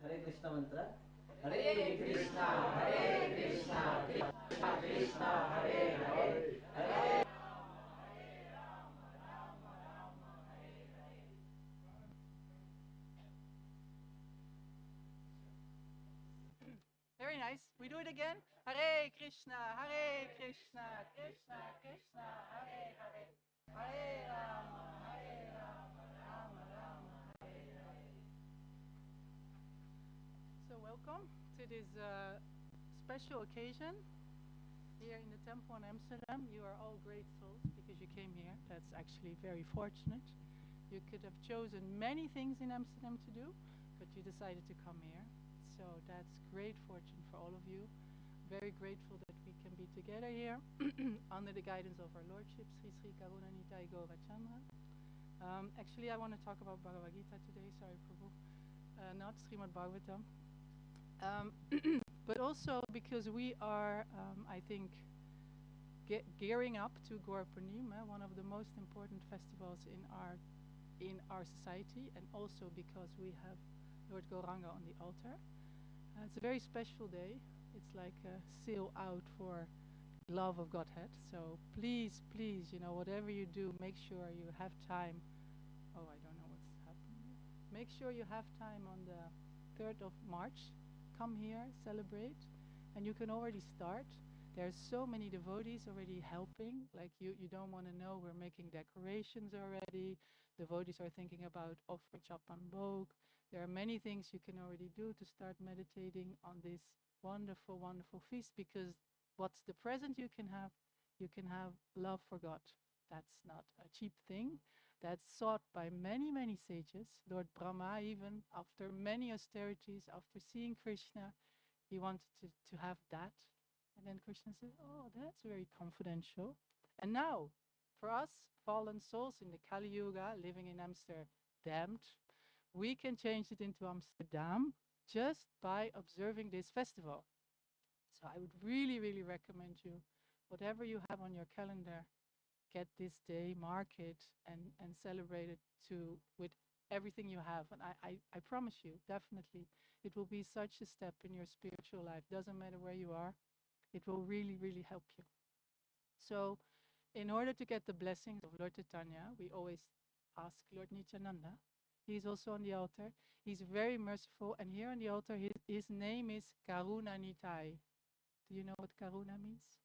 Hare Krishna mantra. Hare Krishna, Hare Krishna, Krishna Krishna, Hare Hare, Hare. Very nice. We do it again. Hare Krishna, Hare Krishna, Krishna Krishna, Hare Hare, Hare Rama, Hare Rama, Rama Rama, Hare Hare. So welcome to this special occasion here in the temple in Amsterdam. You are all great souls because you came here. That's actually very fortunate. You could have chosen many things in Amsterdam to do, but you decided to come here. So that's great fortune for all of you. Very grateful that we can be together here under the guidance of our Lordship, Sri Sri Karuna Nitai Gaurachandra. Actually, I want to talk about Bhagavad Gita today. Sorry, Prabhu. Not Srimad Bhagavatam. But also because we are, I think, gearing up to Gaur Purnima, one of the most important festivals in our society, and also because we have Lord Gauranga on the altar. It's a very special day. It's like a sail out for love of Godhead. So please, please, whatever you do, make sure you have time. Oh, I don't know what's happening here. Make sure you have time on the 3rd of March. Come here, celebrate, and you can already start. There's so many devotees already helping. Like you don't want to know, we're making decorations already. Devotees are thinking about offering chapan bhog. There are many things you can already do to start meditating on this wonderful, wonderful feast, because what's the present you can have? You can have love for God. That's not a cheap thing. That's sought by many, many sages. Lord Brahma, even after many austerities, after seeing Krishna, he wanted to have that. And then Krishna said, oh, that's very confidential. And now, for us, fallen souls in the Kali Yuga, living in Amsterdam, we can change it into Amsterdam just by observing this festival. So I would really, really recommend you, whatever you have on your calendar, get this day, mark it, and celebrate it with everything you have. And I promise you, definitely, it will be such a step in your spiritual life. Doesn't matter where you are. It will really, really help you. So in order to get the blessings of Lord Chaitanya, we always ask Lord Nityananda. He's also on the altar. He's very merciful. And here on the altar, his name is Karuna Nitai. Do you know what Karuna means?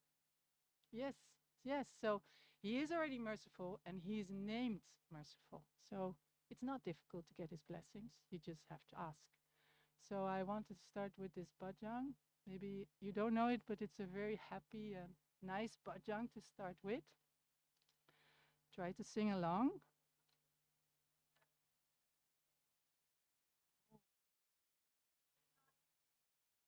Yes, yes. So he is already merciful, and he is named merciful. So it's not difficult to get his blessings. You just have to ask. So I wanted to start with this bhajang. Maybe you don't know it, but it's a very happy and nice bhajang to start with. Try to sing along.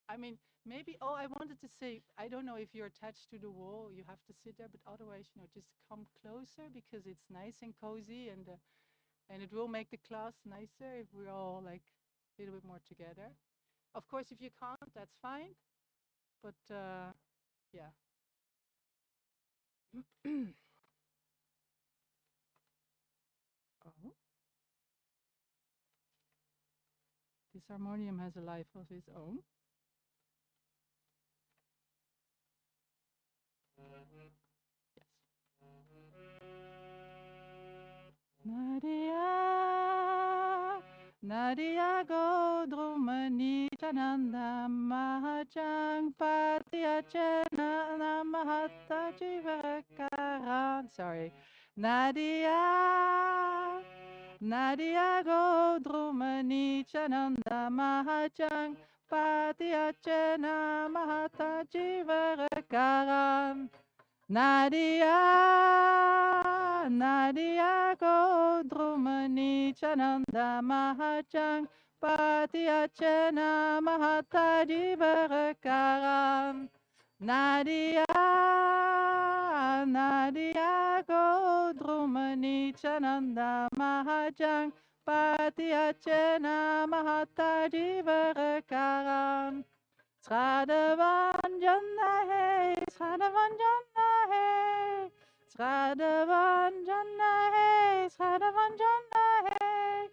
I mean, maybe, I wanted to say, I don't know if you're attached to the wall, you have to sit there, but otherwise, just come closer because it's nice and cozy, and it will make the class nicer if we're all like a little bit more together. Of course, if you can't, that's fine, but yeah. Oh. This harmonium has a life of its own. Yes. Nadia, Nadia Godrumani Chananda Mahajang Patiachena Mahata Jivakaran. Sorry. Nadia, Nadia Godrumani Chananda Mahajang Patiachena Mahata Jivakaran. Nadia, Nadia Godrumani Chananda Mahajang Patiachena Mahataji Varakaram. Nadia, Nadia Godrumani Chananda Mahajang Patiachena Mahataji Varakaram. Sradavanjana hey, Sradavanjana hey, Sradavanjana hey, Sradavanjana hey,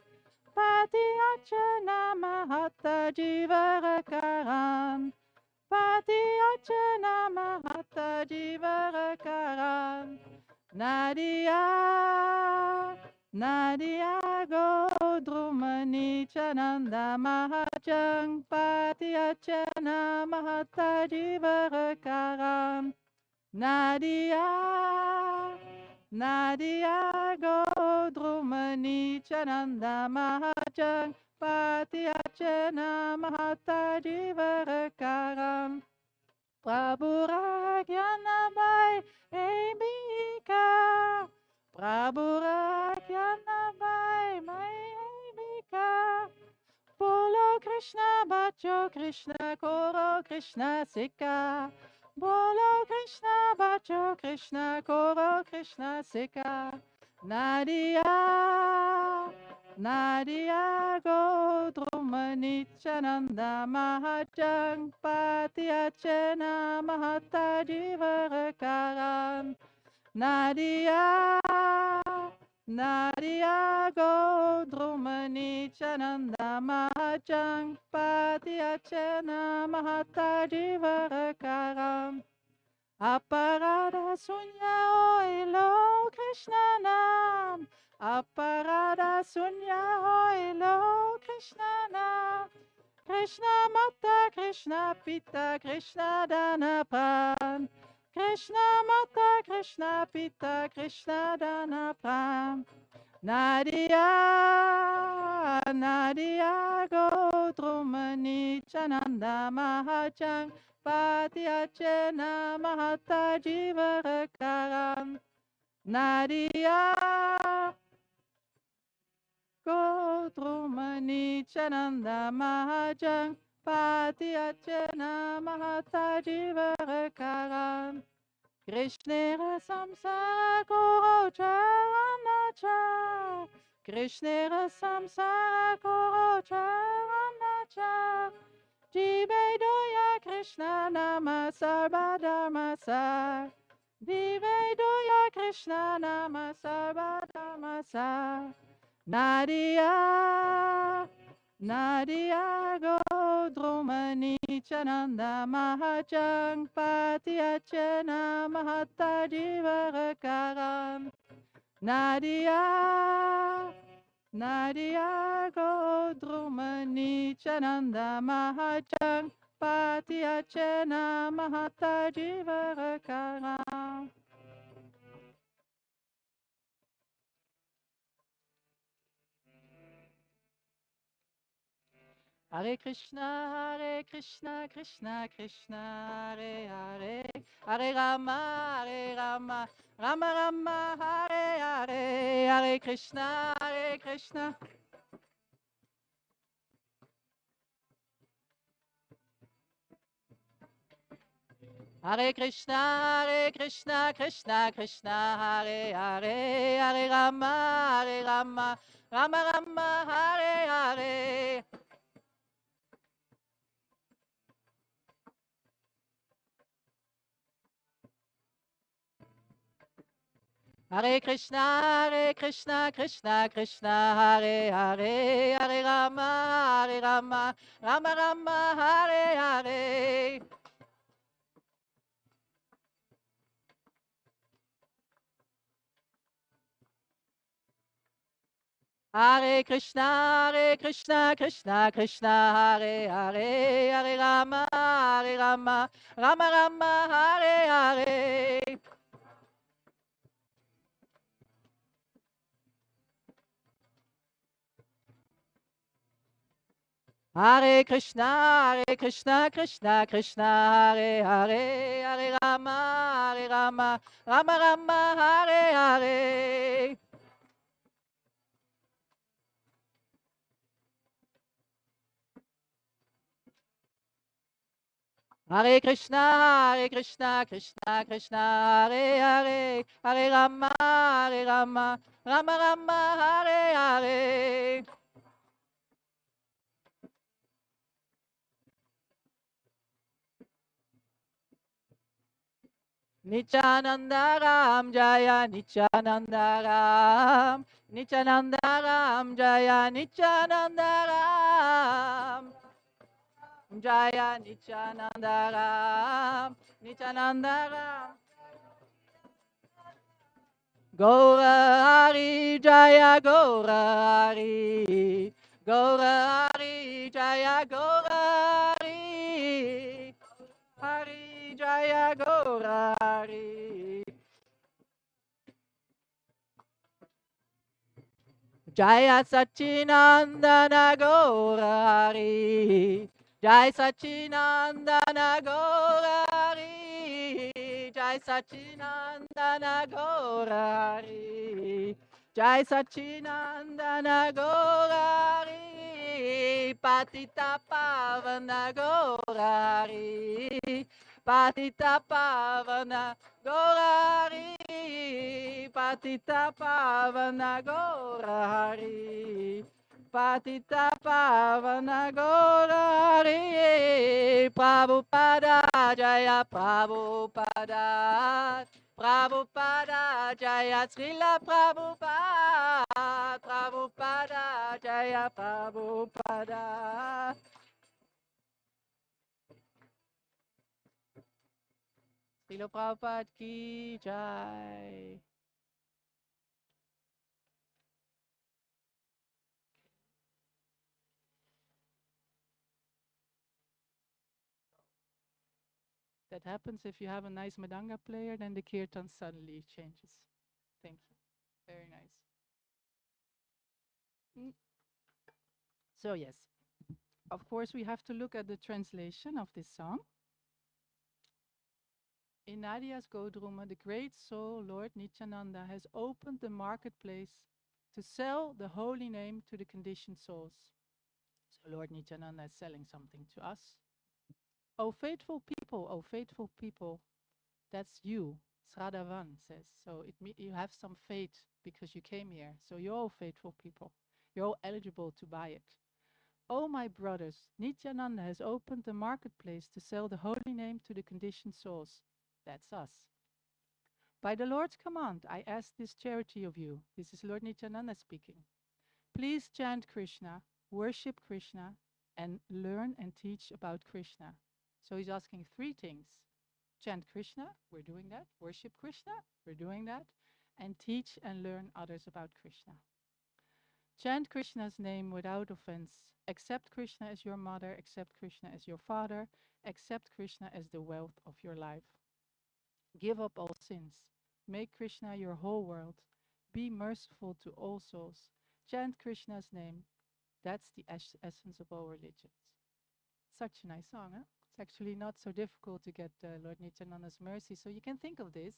Patiachana Mahataji Varakaran. Patiachana Mataji Varakaran. Nadia, Nadia Godrumani Chananda Mahajang Patiachana Mahataji Varakaran. Nadia, Nadia Godrumani Chananda Mahajang Patiachana Mahataji Varakaran. Prabhu Ragyanabai Emika. Prabhu Ragyanabai Emika. Bolo Krishna Bacho Krishna Koro Krishna Sika. Bolo Krishna Bacho Krishna Koro Krishna Sika. Nadia, Nadia Godrumani Chananda Mahajang Patiachena Mahataji Varakaran. Nadia, Nadia Godrumani Chananda Mahajang Patiachena Mahataji Varakaram. Aparada Sunya Oilo Krishna Nam. Aparada Sunya Oilo Krishna Nam. Krishna Mata, Krishna Pita, Krishna Dana Pran. Krishna Mata, Krishna Pita, Krishna Dana Pran. Nadia, Nadia Godrumani Chananda Mahajang Patiachena Mahataji Varakaram. Nadia Godrumani Chananda Mahajang Patiachena Mahataji Varakaram. Krishnera samsara koro charanacha. Krishnera samsara koro charanacha. Jivedoya Krishna nama sarva dharma sar. Jivedoya Krishna nama sarva dharma sar. Nadia, Nadia Godrumani Chananda Mahajang Patiachena Mahataji Varakaram. Nadia, Nadia Godrumani Chananda Mahajang Patiachena Mahataji Varakaram. Hare Krishna, Krishna Krishna, Hare Hare, Hare Rama, Rama Rama, Hare Hare, Hare Krishna, Krishna. Hare Krishna, Krishna Krishna, Hare Hare, Hare Rama, Rama Rama, Hare Hare. Hare Krishna, Krishna Krishna, Hare Hare, Hare Rama, Rama Rama, Hare Hare. Hare Krishna, Krishna Krishna, Hare Hare, Hare Rama, Rama Rama, Hare Hare. Hare Krishna, Krishna Krishna, Hare Hare, Hare Rama, Rama Rama, Hare Hare. Hare Krishna, Krishna Krishna, Hare Hare, Hare Rama, Rama Rama, Hare Hare. Nityananda Ram Jaya, Nityananda Ram, Nityananda Ram Jaya, Nityananda Ram. Jaya Nityanandaram, Nityanandaram. Gaurari Jaya Gaurari, Gaurari Jaya Gaurari, Hari Jaya Gaurari. Jaya Sachinandana Gaurari, Jai Sachinandana Gaurari, Jai Sachinandana Gaurari, Jai Sachinandana Gaurari, Patita Pavana Gaurari, Patita Pavana Gaurari, Patita Pavana Gaurari, Patita Pavana Gaurari, Prabhupada Jaya Prabhupada, Prabhupada Jaya Srila Prabhupada, Prabhupada Jaya Prabhupada. Srila Prabhupada ki Jai. That happens if you have a nice Madanga player, then the kirtan suddenly changes. Thank you. Very nice. So yes, of course we have to look at the translation of this song. In Nadia's Godruma, the great soul Lord Nityananda has opened the marketplace to sell the holy name to the conditioned souls. So Lord Nityananda is selling something to us. O faithful people, that's you. Sradavan says. So you have some fate because you came here. So you're all faithful people. You're all eligible to buy it. Oh, my brothers, Nityananda has opened the marketplace to sell the holy name to the conditioned souls. That's us. By the Lord's command, I ask this charity of you. This is Lord Nityananda speaking. Please chant Krishna, worship Krishna, and learn and teach about Krishna. So he's asking three things. Chant Krishna, we're doing that. Worship Krishna, we're doing that. And teach and learn others about Krishna. Chant Krishna's name without offense. Accept Krishna as your mother, accept Krishna as your father, accept Krishna as the wealth of your life. Give up all sins. Make Krishna your whole world. Be merciful to all souls. Chant Krishna's name. That's the essence of all religions. Such a nice song, huh? It's actually not so difficult to get Lord Nityananda's mercy. So you can think of this.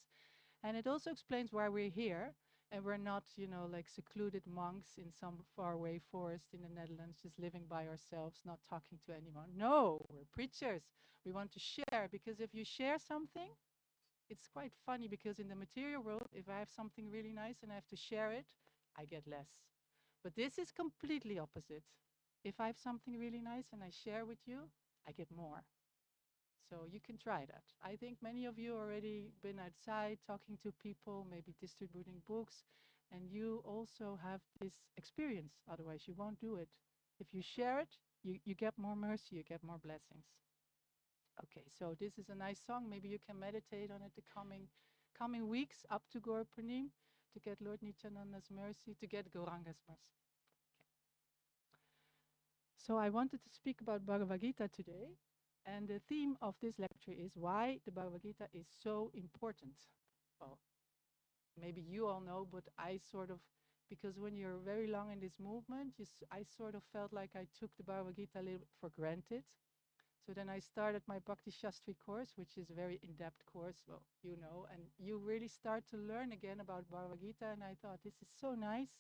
And it also explains why we're here. And we're not, like secluded monks in some faraway forest in the Netherlands, just living by ourselves, not talking to anyone. No, we're preachers. We want to share, because if you share something, it's quite funny, because in the material world, if I have something really nice and I have to share it, I get less. But this is completely opposite. If I have something really nice and I share with you, I get more. So you can try that. I think many of you already been outside talking to people, maybe distributing books, and you also have this experience. Otherwise, you won't do it. If you share it, you get more mercy, you get more blessings. Okay, so this is a nice song. Maybe you can meditate on it the coming weeks up to Gaur Purnim to get Lord Nityananda's mercy, to get Gauranga's mercy. So I wanted to speak about Bhagavad Gita today. And the theme of this lecture is why the Bhagavad Gita is so important. Well, maybe you all know, but I sort of, because when you're very long in this movement, I sort of felt like I took the Bhagavad Gita a little bit for granted. So then I started my Bhakti Shastri course, which is a very in-depth course, well, and you really start to learn again about Bhagavad Gita, and I thought this is so nice,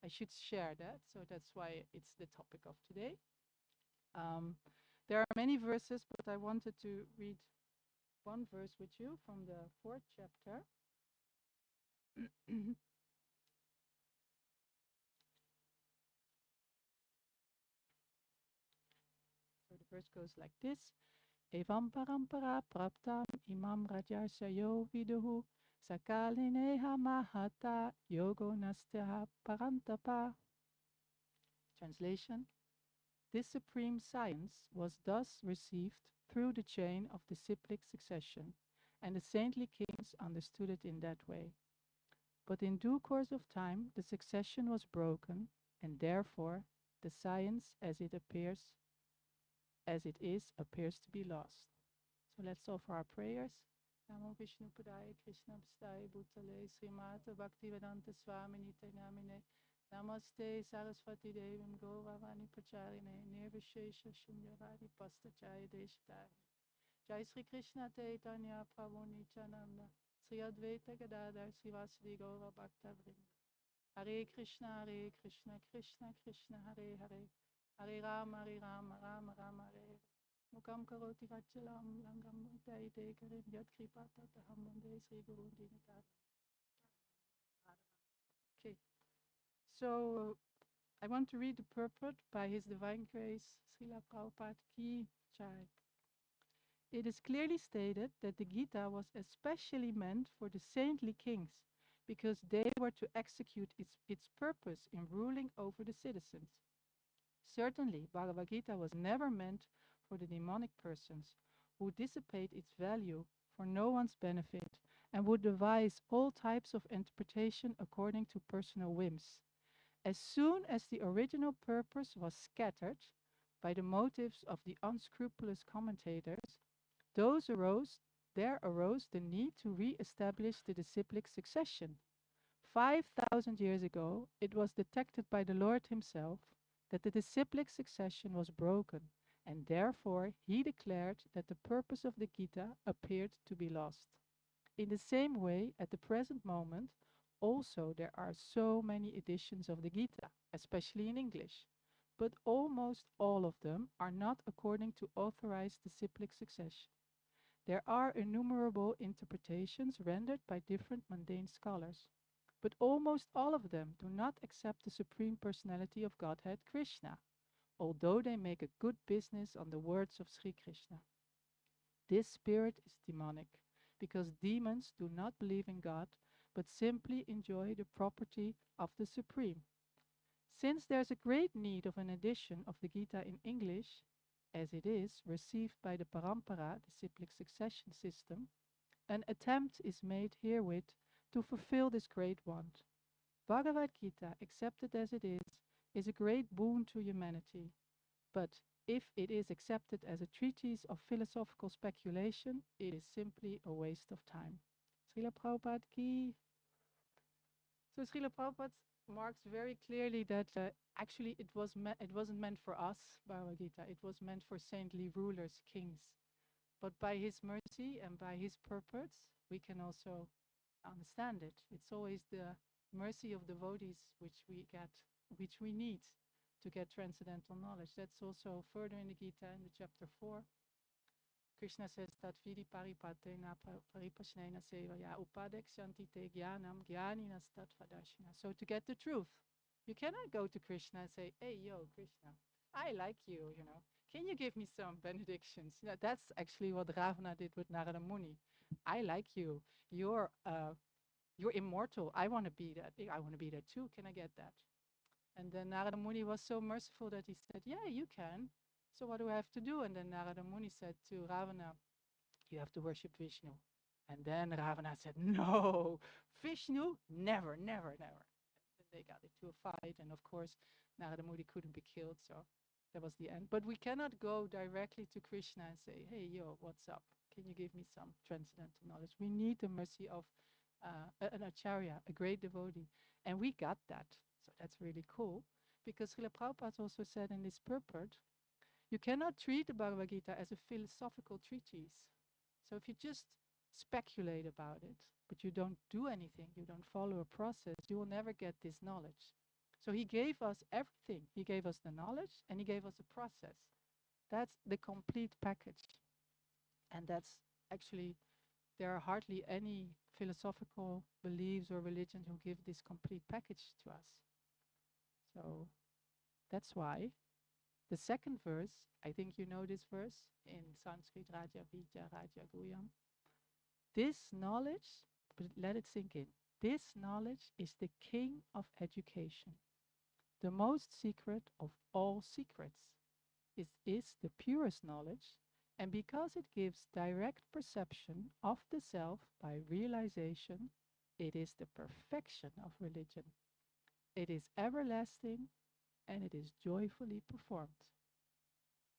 I should share that. So that's why it's the topic of today. There are many verses, but I wanted to read one verse with you from the 4th chapter. So the verse goes like this. Evam parampara praptam imam rajasya yo viduhu sakalineha mahata yogo nastya parantapa. Translation. This supreme science was thus received through the chain of disciplic succession, and the saintly kings understood it in that way. But in due course of time, the succession was broken, and therefore the science as it is, appears to be lost. So let's offer our prayers. Namo Vishnu Padaya Krishna Pstaya Bhutale Srimata Bhaktivedanta Swami Nite Namine Namaste Saraswati Devim Gauravani Pacharine Nirvishesha Shunyavadi Pastachaya Deshatari Jai Sri Krishna Chaitanya Prabhu Nityananda Sri Advaita Gadadhar Srivasadi Gaura Bhakta Vrinda Hare Krishna Krishna Krishna Hare Hare Hare Rama Rama Rama Hare Mukam karoti vachalam langam dai de karim yat kripata taham vande Sri Guru Dinata. Okay, so I want to read the purport by His Divine Grace Srila Prabhupada Ki Jai. It is clearly stated that the Gita was especially meant for the saintly kings because they were to execute its purpose in ruling over the citizens. Certainly, Bhagavad Gita was never meant for the demonic persons who dissipate its value for no one's benefit and would devise all types of interpretation according to personal whims. As soon as the original purpose was scattered by the motives of the unscrupulous commentators, there arose the need to re-establish the disciplic succession. 5,000 years ago, it was detected by the Lord himself that the disciplic succession was broken, and therefore he declared that the purpose of the Gita appeared to be lost. In the same way, at the present moment, also there are so many editions of the Gita, especially in English, but almost all of them are not according to authorized disciplic succession. There are innumerable interpretations rendered by different mundane scholars, but almost all of them do not accept the Supreme Personality of Godhead, Krishna, although they make a good business on the words of Sri Krishna. This spirit is demonic, because demons do not believe in God, but simply enjoy the property of the Supreme. Since there's a great need of an edition of the Gita in English, as it is received by the Parampara, disciplic succession system, an attempt is made herewith to fulfill this great want. Bhagavad Gita, accepted as it is a great boon to humanity. But if it is accepted as a treatise of philosophical speculation, it is simply a waste of time. Srila Prabhupada ki. So Srila Prabhupada marks very clearly that actually it wasn't meant for us, Bhagavad Gita. It was meant for saintly rulers, kings. But by his mercy and by his purpose, we can also understand it. It's always the mercy of devotees which we need to get transcendental knowledge. That's also further in the Gita in the chapter 4. Krishna says that vidi paripatena paripasnena sevaya upadekshyanti te jnanam jnaninas tatvadashina. So to get the truth, you cannot go to Krishna and say, hey, yo, Krishna, I like you, Can you give me some benedictions? That's actually what Ravana did with Narada Muni. I like you. You're immortal. I want to be that. I want to be that too. Can I get that? And then Narada Muni was so merciful that he said, yeah, you can. So what do I have to do? And then Narada Muni said to Ravana, you have to worship Vishnu. And then Ravana said, no, Vishnu, never, never, never. And they got into a fight. And of course, Narada Muni couldn't be killed. So that was the end. But we cannot go directly to Krishna and say, hey, yo, what's up? Can you give me some transcendental knowledge? We need the mercy of an acharya, a great devotee. And we got that. So that's really cool. Because Srila Prabhupada also said in this purport, you cannot treat the Bhagavad Gita as a philosophical treatise. So if you just speculate about it, but you don't do anything, you don't follow a process, you will never get this knowledge. So he gave us everything. He gave us the knowledge and he gave us a process. That's the complete package. And that's actually, there are hardly any philosophical beliefs or religions who give this complete package to us. So that's why the second verse, I think you know this verse in Sanskrit, Raja Vidya Raja Guyam. This knowledge, but let it sink in. This knowledge is the king of education, the most secret of all secrets. is the purest knowledge, and because it gives direct perception of the self by realization, it is the perfection of religion. It is everlasting and it is joyfully performed.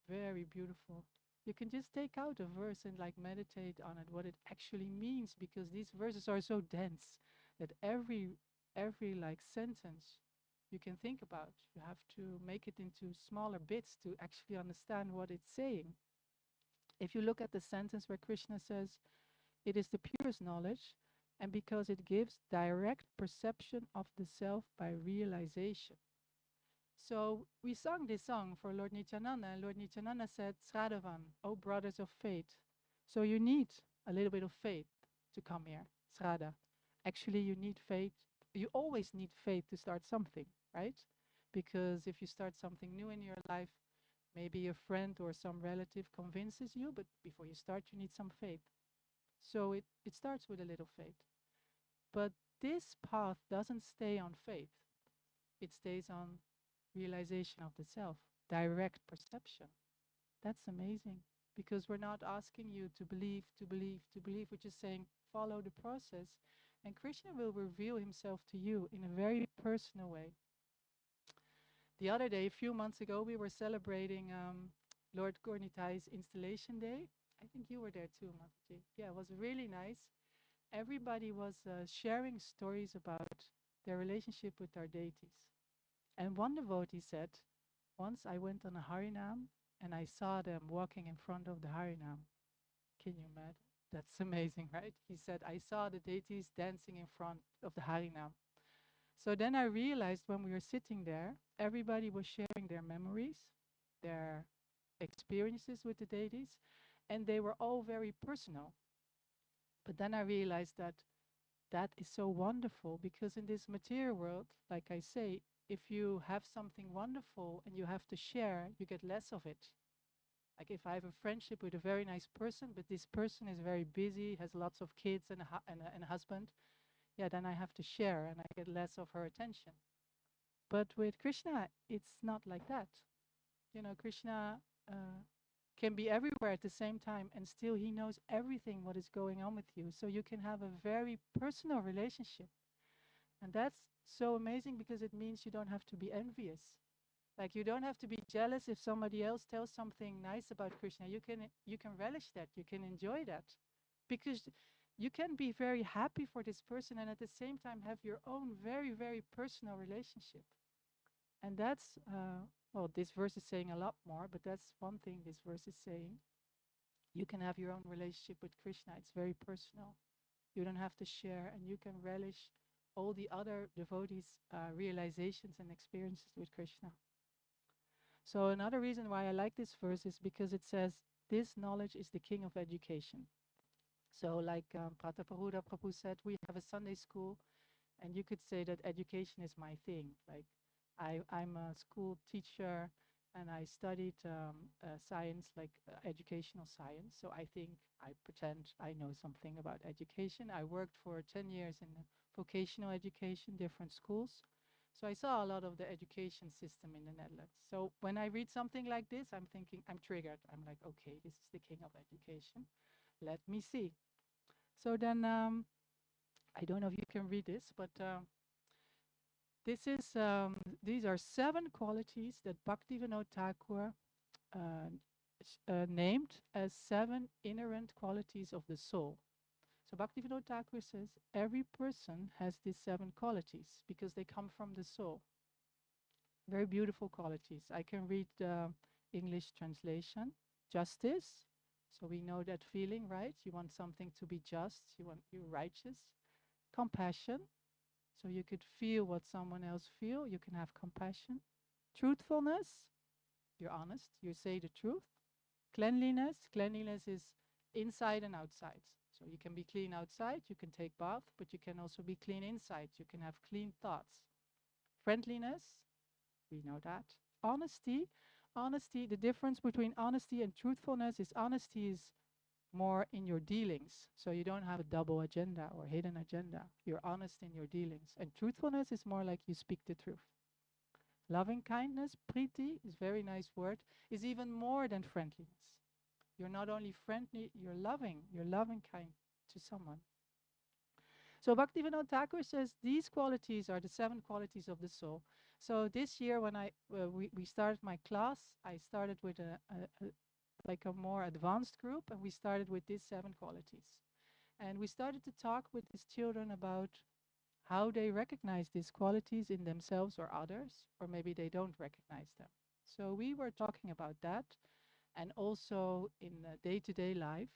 Very beautiful. You can just take out a verse and like meditate on it, what it actually means, because these verses are so dense that every like sentence you can think about. You have to make it into smaller bits to actually understand what it's saying. If you look at the sentence where Krishna says, it is the purest knowledge, and because it gives direct perception of the self by realization. So we sung this song for Lord Nityananda, and Lord Nityananda said, Sradavan, O brothers of faith. So you need a little bit of faith to come here, Srada. Actually, you need faith. You always need faith to start something, right? Because if you start something new in your life, maybe a friend or some relative convinces you, but before you start, you need some faith. So it starts with a little faith. But this path doesn't stay on faith. It stays on realization of the self, direct perception. That's amazing because we're not asking you to believe, to believe, to believe. We're just saying follow the process, and Krishna will reveal himself to you in a very personal way. The other day, a few months ago, we were celebrating Lord Gornitai's installation day. I think you were there too, Mataji. Yeah, it was really nice. Everybody was sharing stories about their relationship with our deities. And one devotee said, once I went on a Harinam and I saw them walking in front of the Harinam. Can you imagine? That's amazing, right? He said, I saw the deities dancing in front of the Harinam. So then I realized when we were sitting there, everybody was sharing their memories, their experiences with the deities, and they were all very personal. But then I realized that that is so wonderful because in this material world, like I say, if you have something wonderful and you have to share, you get less of it. Like if I have a friendship with a very nice person, but this person is very busy, has lots of kids and a husband, yeah, then I have to share and I get less of her attention. But with Krishna, it's not like that. You know, Krishna can be everywhere at the same time and still he knows everything what is going on with you. So you can have a very personal relationship. And that's so amazing because it means you don't have to be envious. Like you don't have to be jealous if somebody else tells something nice about Krishna. You can relish that. You can enjoy that. Because you can be very happy for this person and at the same time have your own very, very personal relationship. And that's, well, this verse is saying a lot more, but that's one thing this verse is saying. You can have your own relationship with Krishna. It's very personal. You don't have to share, and you can relish all the other devotees' realizations and experiences with Krishna. So another reason why I like this verse is because it says, this knowledge is the king of education. So like Prataparuda Prabhu said, we have a Sunday school, and you could say that education is my thing. Like I'm a school teacher, and I studied science, like educational science. So I think I pretend I know something about education. I worked for 10 years in vocational education, different schools. So I saw a lot of the education system in the Netherlands. So when I read something like this, I'm thinking, I'm triggered. I'm like, okay, this is the king of education. Let me see. So then, I don't know if you can read this, but this is these are 7 qualities that Bhaktivinoda Thakur uh, named as 7 inherent qualities of the soul. So Bhaktivinoda Thakur says every person has these 7 qualities because they come from the soul. Very beautiful qualities. I can read the English translation. Justice. So we know that feeling, right? You want something to be just. You're righteous. Compassion. So you could feel what someone else feel. You can have compassion. Truthfulness. You're honest. You say the truth. Cleanliness. Cleanliness is inside and outside. So you can be clean outside. You can take bath, but you can also be clean inside. You can have clean thoughts. Friendliness. We know that. Honesty. Honesty. The difference between honesty and truthfulness is honesty is more in your dealings. So you don't have a double agenda or hidden agenda. You're honest in your dealings. And truthfulness is more like you speak the truth. Loving kindness, priti, is a very nice word, is even more than friendliness. You're not only friendly, you're loving kind to someone. So Bhaktivinoda Thakur says these qualities are the 7 qualities of the soul. So this year, when we started my class, I started with like a more advanced group, and we started with these 7 qualities. And we started to talk with these children about how they recognize these qualities in themselves or others, or maybe they don't recognize them. So we were talking about that, and also in day-to-day life,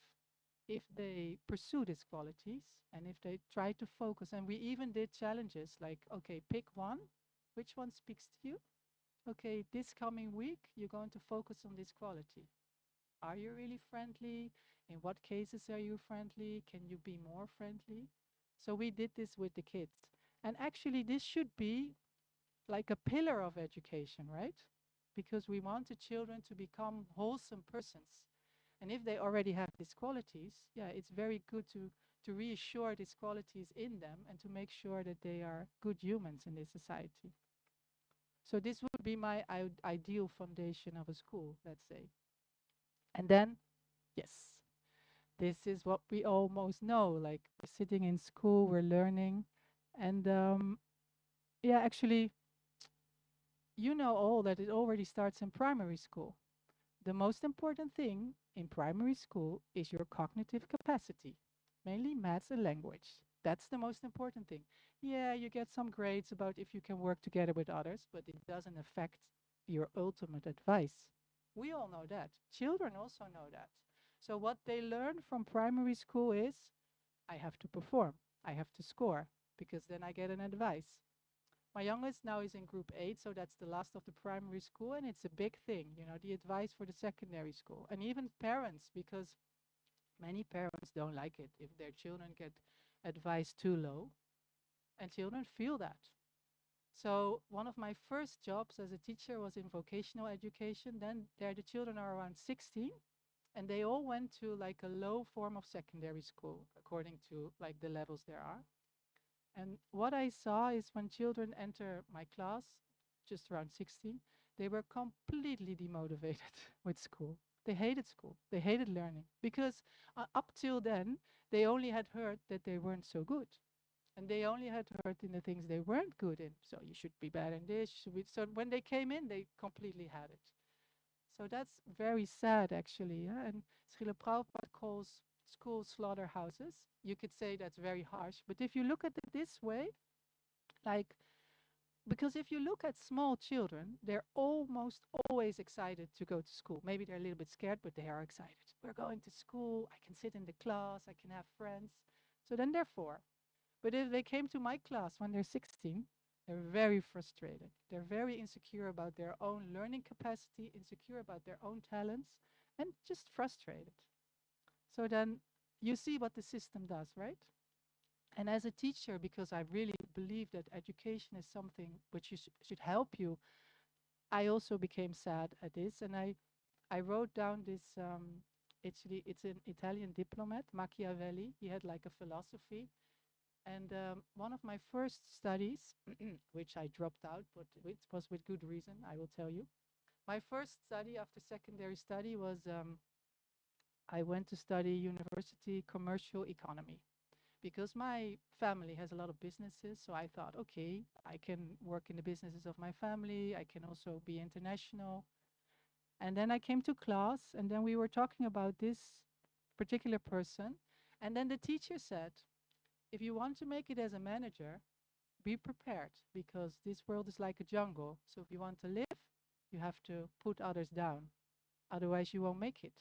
if they pursue these qualities and if they try to focus. And we even did challenges like, okay, pick one. Which one speaks to you? Okay, this coming week, you're going to focus on this quality. Are you really friendly? In what cases are you friendly? Can you be more friendly? So we did this with the kids. And actually, this should be like a pillar of education, right? Because we want the children to become wholesome persons. And if they already have these qualities, yeah, it's very good to reassure these qualities in them and to make sure that they are good humans in this society. So this would be my ideal foundation of a school, let's say. And then, yes, this is what we almost know. Like we're sitting in school, we're learning, and yeah, actually, you know all that it already starts in primary school. The most important thing in primary school is your cognitive capacity, mainly maths and language. That's the most important thing. Yeah, you get some grades about if you can work together with others, but it doesn't affect your ultimate advice. We all know that. Children also know that. So what they learn from primary school is I have to perform, I have to score, because then I get an advice. My youngest now is in group 8, so that's the last of the primary school, and it's a big thing, the advice for the secondary school. And even parents, because many parents don't like it if their children get advice too low, and children feel that. So one of my first jobs as a teacher was in vocational education. Then there the children are around 16, and they all went to like a low form of secondary school, according to like the levels there are. And what I saw is when children enter my class, just around 16, they were completely demotivated with school. They hated school. They hated learning because up till then, they only had heard that they weren't so good. And they only had heard in the things they weren't good in. So you should be bad in this. So when they came in, they completely had it. So that's very sad, actually. Yeah? And Srila Prabhupada calls schools slaughterhouses. You could say that's very harsh. But if you look at it this way, like, because if you look at small children, they're almost always excited to go to school. Maybe they're a little bit scared, but they are excited. We're going to school. I can sit in the class. I can have friends. So then they're 4. But if they came to my class when they're 16, they're very frustrated. They're very insecure about their own learning capacity, insecure about their own talents, and just frustrated. So then you see what the system does, right? And as a teacher, because I really believe that education is something which should help you, I also became sad at this. And I wrote down this, actually, it's an Italian diplomat, Machiavelli. He had like a philosophy. And one of my first studies, which I dropped out, but it was with good reason, I will tell you. My first study after secondary study was I went to study university commercial economy because my family has a lot of businesses. So I thought, okay, I can work in the businesses of my family. I can also be international. And then I came to class, and then we were talking about this particular person. And then the teacher said, if you want to make it as a manager, be prepared because this world is like a jungle. So if you want to live, you have to put others down. Otherwise, you won't make it.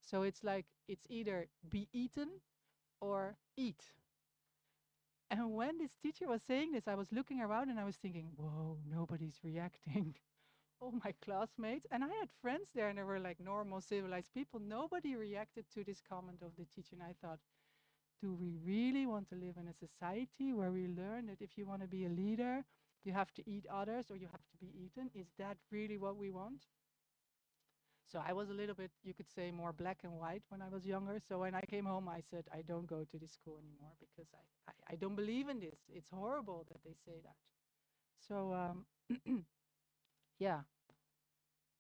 So it's like it's either be eaten or eat. And when this teacher was saying this, I was looking around and I was thinking, whoa, nobody's reacting. All my classmates, and I had friends there and they were like normal, civilized people. Nobody reacted to this comment of the teacher. And I thought, do we really want to live in a society where we learn that if you want to be a leader, you have to eat others or you have to be eaten? Is that really what we want? So I was a little bit, you could say, more black and white when I was younger. So when I came home, I said, I don't go to this school anymore because I don't believe in this. It's horrible that they say that. So Yeah,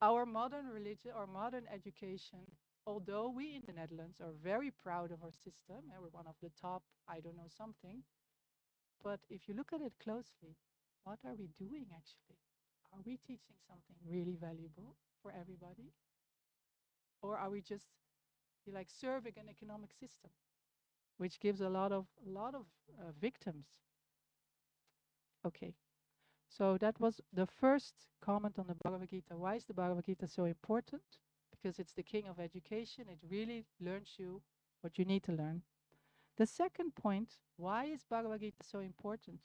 our modern religion or modern education, although we in the Netherlands are very proud of our system and we're one of the top, I don't know something, but if you look at it closely, what are we doing actually? Are we teaching something really valuable for everybody? Or are we just like serving an economic system, which gives a lot of victims? Okay, so that was the first comment on the Bhagavad Gita. Why is the Bhagavad Gita so important? Because it's the king of education. It really learns you what you need to learn. The second point, why is Bhagavad Gita so important?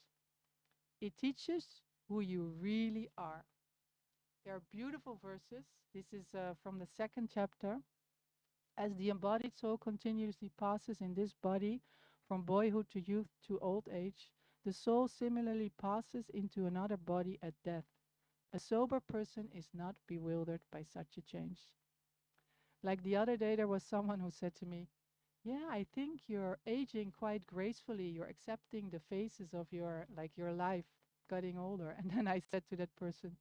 It teaches who you really are. There are beautiful verses. This is from the second chapter. As the embodied soul continuously passes in this body from boyhood to youth to old age, the soul similarly passes into another body at death. A sober person is not bewildered by such a change. Like the other day, there was someone who said to me, yeah, I think you're aging quite gracefully. You're accepting the phases of your life getting older. And then I said to that person,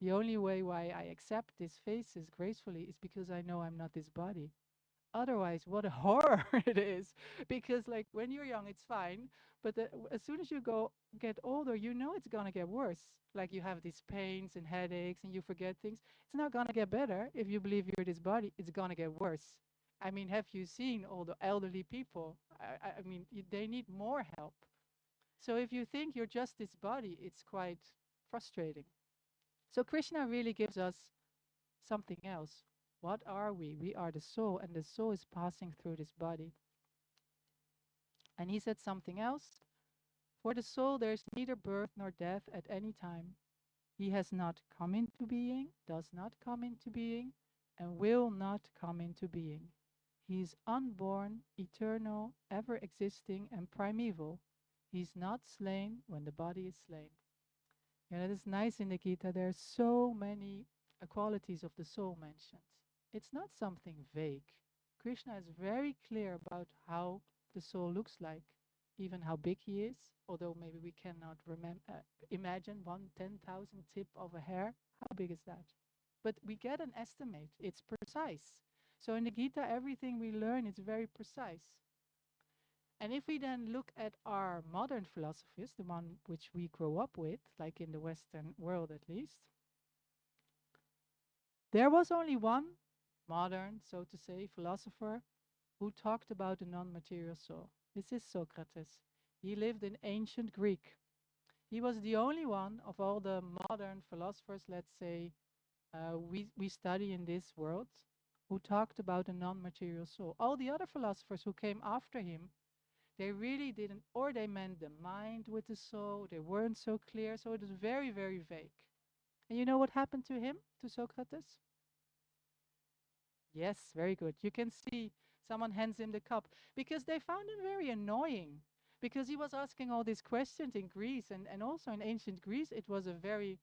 the only way why I accept these phases gracefully is because I know I'm not this body. Otherwise, what a horror it is. Because like when you're young, it's fine, but as soon as you get older, you know it's gonna get worse. Like you have these pains and headaches, and you forget things. It's not gonna get better if you believe you're this body. It's gonna get worse. I mean, have you seen all the elderly people? I mean, they need more help. So if you think you're just this body, it's quite frustrating. So Krishna really gives us something else. What are we? We are the soul, and the soul is passing through this body. And he said something else. For the soul, there is neither birth nor death at any time. He has not come into being, does not come into being, and will not come into being. He is unborn, eternal, ever existing, and primeval. He is not slain when the body is slain. Yeah, that is nice in the Gita. There are so many qualities of the soul mentioned. It's not something vague. Krishna is very clear about how the soul looks like, even how big he is, although maybe we cannot imagine 1/10,000 tip of a hair. How big is that? But we get an estimate. It's precise. So in the Gita, everything we learn is very precise. And if we then look at our modern philosophies, the one which we grow up with, like in the Western world at least, there was only one modern, so to say, philosopher who talked about the non-material soul. This is Socrates. He lived in ancient Greek. He was the only one of all the modern philosophers, let's say, we study in this world, who talked about a non-material soul. All the other philosophers who came after him, they really didn't, or they meant the mind with the soul. They weren't so clear, so it was very, very vague. And you know what happened to him, to Socrates? Yes, very good. You can see someone hands him the cup because they found him very annoying because he was asking all these questions in Greece and also in ancient Greece. It was a very,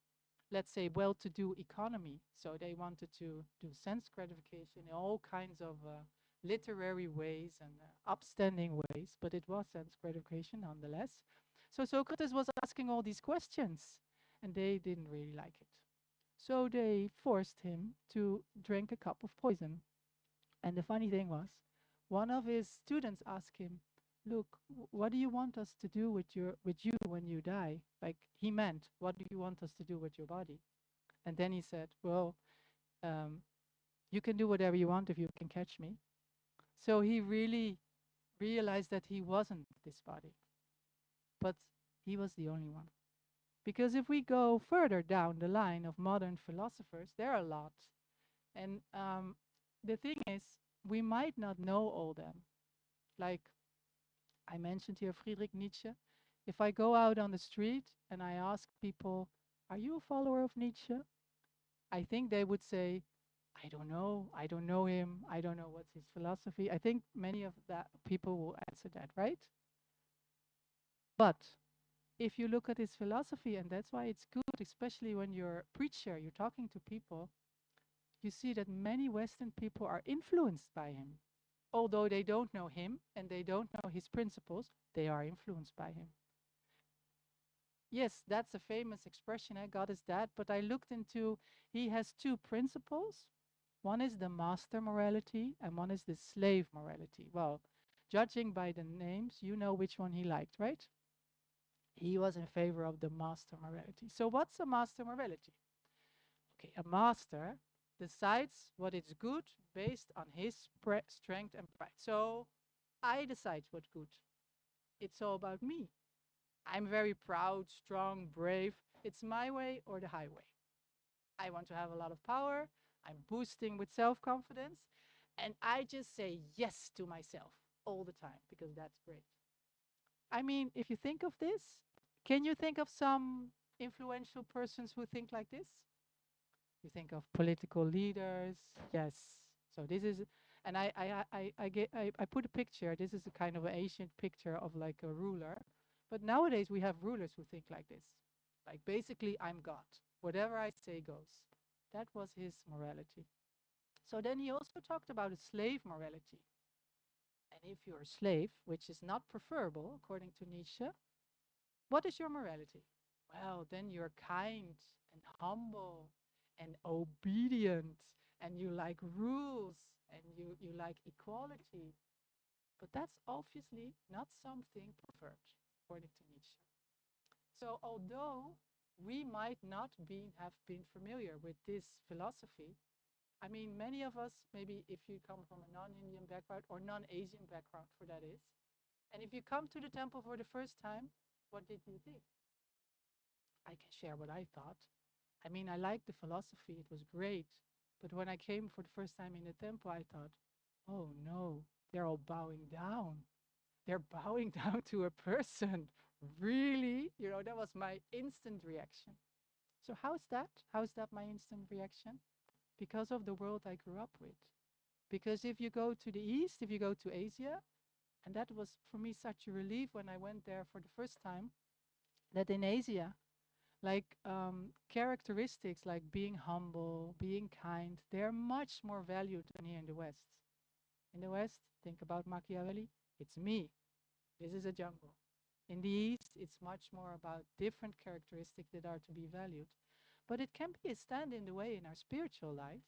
let's say, well-to-do economy. So they wanted to do sense gratification in all kinds of literary ways and upstanding ways, but it was sense gratification nonetheless. So Socrates was asking all these questions and they didn't really like it. So they forced him to drink a cup of poison. And the funny thing was, one of his students asked him, "Look, what do you want us to do with you when you die?" Like he meant, "What do you want us to do with your body?" And then he said, "Well, um, you can do whatever you want if you can catch me." So he really realized that he wasn't this body, but he was the only one. Because if we go further down the line of modern philosophers, there are a lot. And the thing is, we might not know all them. Like I mentioned here, Friedrich Nietzsche. If I go out on the street and I ask people, "Are you a follower of Nietzsche?" I think they would say, "I don't know. I don't know him. I don't know what's his philosophy." I think many of that people will answer that, right? But if you look at his philosophy, and that's why it's good, especially when you're a preacher, you're talking to people, you see that many Western people are influenced by him. Although they don't know him and they don't know his principles, they are influenced by him. yes, that's a famous expression, God is that. But I looked into, he has two principles. One is the master morality and one is the slave morality. Well, judging by the names, you know which one he liked, right? He was in favor of the master morality. So what's a master morality? Okay, a master decides what is good based on his strength and pride. So I decide what's good. It's all about me. I'm very proud, strong, brave. It's my way or the highway. I want to have a lot of power. I'm boosting with self confidence. And I just say yes to myself all the time because that's great. I mean, if you think of this, can you think of some influential persons who think like this? You think of political leaders. Yes. So this is, and I put a picture. This is a kind of an ancient picture of like a ruler. But nowadays we have rulers who think like this. Like basically, I'm God. Whatever I say goes. That was his morality. So then he also talked about a slave morality. And if you're a slave, which is not preferable, according to Nietzsche, what is your morality? Well, then you're kind and humble and obedient and you like rules and you like equality. But that's obviously not something preferred, according to Nietzsche. So although we might not have been familiar with this philosophy, I mean, many of us, maybe if you come from a non-Indian background or non-Asian background for that is, and if you come to the temple for the first time, what did you think? I can share what I thought. I mean, I liked the philosophy, it was great. But when I came for the first time in the temple, I thought, oh no, they're all bowing down. They're bowing down to a person. Really? You know, that was my instant reaction. So, how's that? How's that my instant reaction? Because of the world I grew up with. Because if you go to the East, if you go to Asia, and that was for me such a relief when I went there for the first time, that in Asia, like characteristics like being humble, being kind, they're much more valued than here in the West. In the West, think about Machiavelli, it's me. This is a jungle. In the East, it's much more about different characteristics that are to be valued. But it can be a stand in the way in our spiritual life.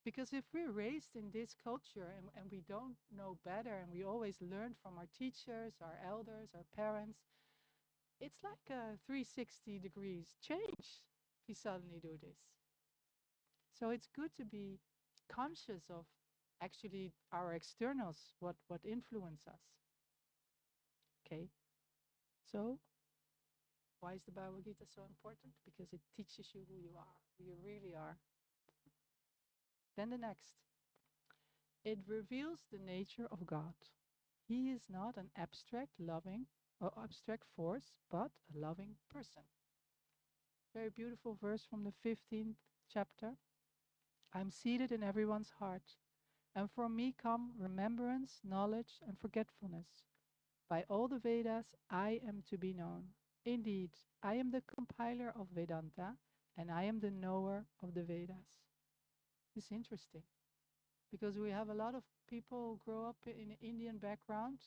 Because if we're raised in this culture and we don't know better and we always learn from our teachers, our elders, our parents, it's like a 360 degrees change if you suddenly do this. So it's good to be conscious of actually our externals, what influence us. Okay, so why is the Bhagavad Gita so important? Because it teaches you who you are, who you really are. Then the next, it reveals the nature of God. He is not an abstract loving or abstract force, but a loving person. Very beautiful verse from the 15th chapter. I'm seated in everyone's heart, and from me come remembrance, knowledge, and forgetfulness. By all the Vedas, I am to be known. Indeed, I am the compiler of Vedanta, and I am the knower of the Vedas. It's interesting because we have a lot of people who grow up in an Indian background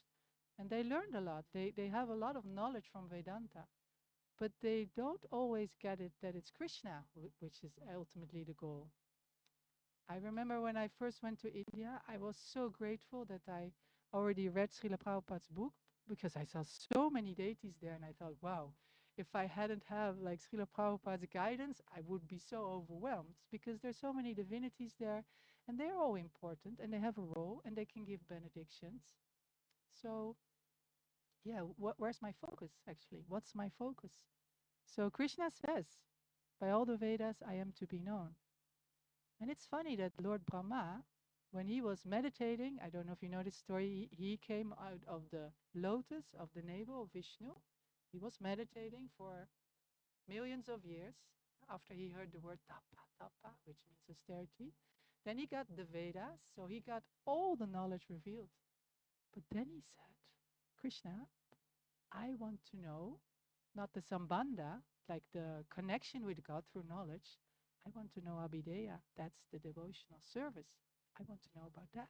and they learned a lot. They have a lot of knowledge from Vedanta, but they don't always get it that it's Krishna, which is ultimately the goal. I remember when I first went to India, I was so grateful that I already read Srila Prabhupada's book because I saw so many deities there and I thought, wow, if I hadn't have like Srila Prabhupada's guidance, I would be so overwhelmed because there's so many divinities there and they're all important and they have a role and they can give benedictions. So yeah, where's my focus actually? What's my focus? So Krishna says, by all the Vedas, I am to be known. And it's funny that Lord Brahma, when he was meditating, I don't know if you know this story, he came out of the lotus of the navel of Vishnu. He was meditating for millions of years after he heard the word tapa, tapa, which means austerity. Then he got the Vedas, so he got all the knowledge revealed. But then he said, Krishna, I want to know not the sambandha, like the connection with God through knowledge. I want to know Abhideya. That's the devotional service. I want to know about that.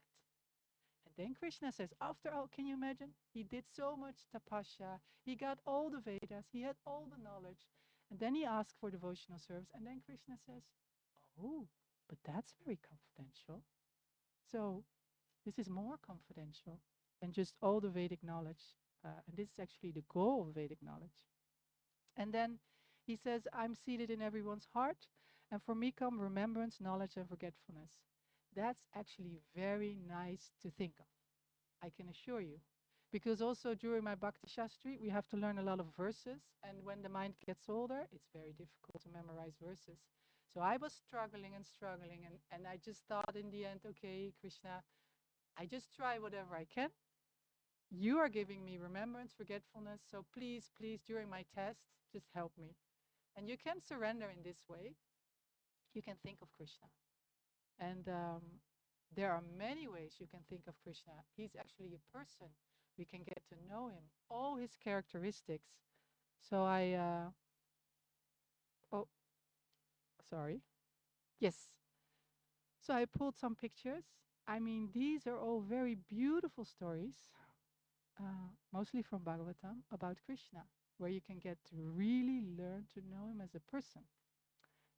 And then Krishna says, after all, can you imagine? He did so much tapasya. He got all the Vedas. He had all the knowledge. And then he asked for devotional service. And then Krishna says, oh, but that's very confidential. So this is more confidential than just all the Vedic knowledge. And this is actually the goal of Vedic knowledge. And then he says, I'm seated in everyone's heart, and for me come remembrance, knowledge, and forgetfulness. That's actually very nice to think of, I can assure you. Because also during my Bhakti Shastri, we have to learn a lot of verses, and when the mind gets older, it's very difficult to memorize verses. So I was struggling and struggling, and I just thought in the end, okay, Krishna, I just try whatever I can. You are giving me remembrance, forgetfulness, so please, please, during my tests, just help me. And you can surrender in this way. You can think of Krishna. And there are many ways you can think of Krishna. He's actually a person. We can get to know him, all his characteristics. So oh, sorry. Yes. So I pulled some pictures. I mean, these are all very beautiful stories, mostly from Bhagavatam, about Krishna, where you can get to really learn to know him as a person.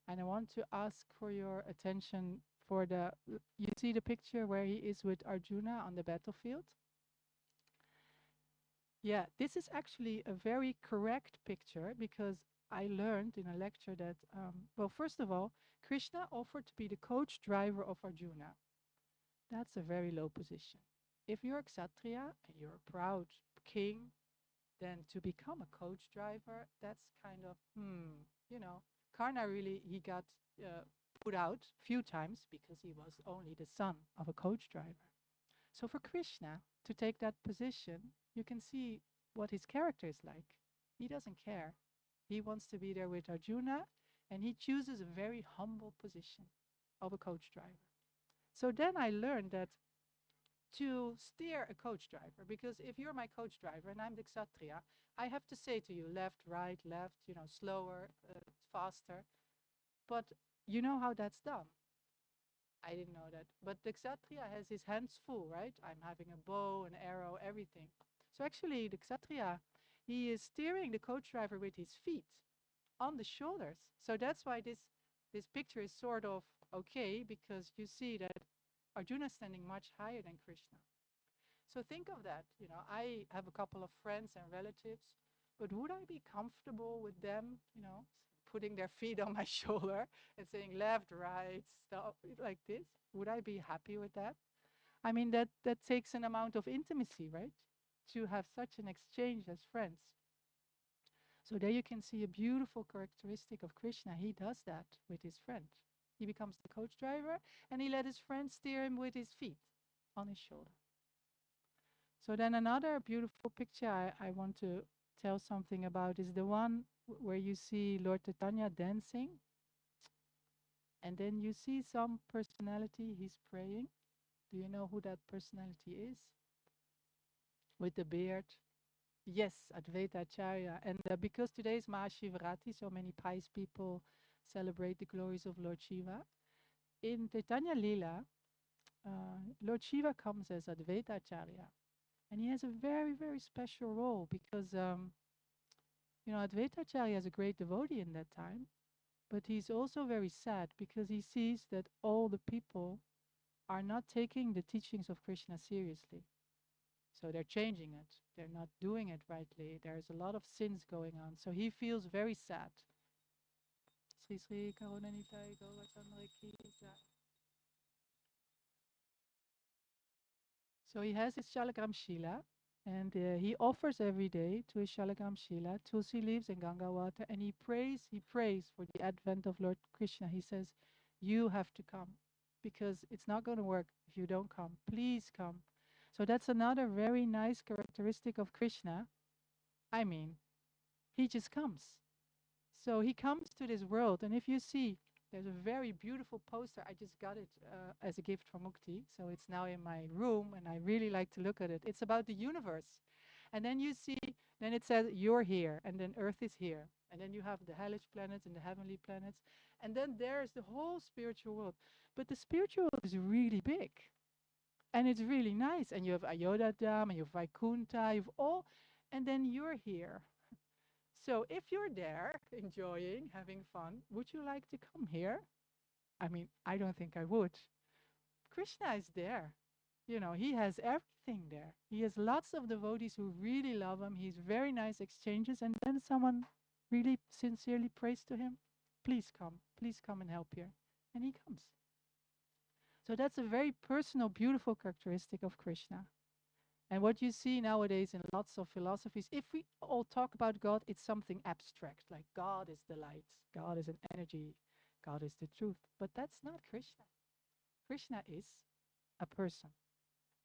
And I want to ask for your attention for you see the picture where he is with Arjuna on the battlefield? Yeah, this is actually a very correct picture because I learned in a lecture that, well, first of all, Krishna offered to be the coach driver of Arjuna. That's a very low position. If you're a Kshatriya and you're a proud king, then to become a coach driver, that's kind of, you know, Karna really, he got put out a few times because he was only the son of a coach driver. So for Krishna to take that position, you can see what his character is like. He doesn't care. He wants to be there with Arjuna, and he chooses a very humble position of a coach driver. So then I learned that to steer a coach driver, because if you're my coach driver and I'm the Kshatriya, I have to say to you left, right, left, you know, slower, faster. But you know how that's done. I didn't know that. But the Kshatriya has his hands full, right? I'm having a bow, an arrow, everything. So actually the Kshatriya, he is steering the coach driver with his feet on the shoulders. So that's why this picture is sort of okay, because you see that Arjuna is standing much higher than Krishna. So think of that. You know, I have a couple of friends and relatives, but would I be comfortable with them, you know, putting their feet on my shoulder and saying left, right, stop, like this? Would I be happy with that? I mean, that takes an amount of intimacy, right? To have such an exchange as friends. So there you can see a beautiful characteristic of Krishna. He does that with his friend. He becomes the coach driver, and he let his friend steer him with his feet on his shoulder. So then another beautiful picture I want to tell something about is the one where you see Lord Chaitanya dancing, and then you see some personality, he's praying. Do you know who that personality is? With the beard? Yes, Advaita Acharya. And because today is Mahashivarati, so many pious people celebrate the glories of Lord Shiva. In Chaitanya Lila, Lord Shiva comes as Advaita Acharya. And he has a very, very special role because, you know, Advaita Acharya is a great devotee in that time, but he's also very sad because he sees that all the people are not taking the teachings of Krishna seriously. So they're changing it. They're not doing it rightly. There's a lot of sins going on. So he feels very sad. Sri Sri Karunanitai Gaurachandra Ki Jai. So he has his Shalagram Shila, and he offers every day to his Shalagram Shila tulsi leaves and Ganga water, and he prays for the advent of Lord Krishna. He says, you have to come, because it's not going to work if you don't come. Please come. So that's another very nice characteristic of Krishna. I mean, he just comes. So he comes to this world, and if you see, there's a very beautiful poster. I just got it as a gift from Mukti, so it's now in my room, and I really like to look at it. It's about the universe. And then you see, then it says, you're here, and then Earth is here. And then you have the hellish planets and the heavenly planets. And then there's the whole spiritual world. But the spiritual world is really big. And it's really nice. And you have Ayodhya and you have Vaikunta, you have all, and then you're here. So if you're there, enjoying, having fun, would you like to come here? I mean, I don't think I would. Krishna is there. You know, he has everything there. He has lots of devotees who really love him. He's very nice exchanges. And then someone really sincerely prays to him, please come and help here. And he comes. So that's a very personal, beautiful characteristic of Krishna. And what you see nowadays in lots of philosophies, if we all talk about God, it's something abstract, like God is the light, God is an energy, God is the truth. But that's not Krishna. Krishna is a person.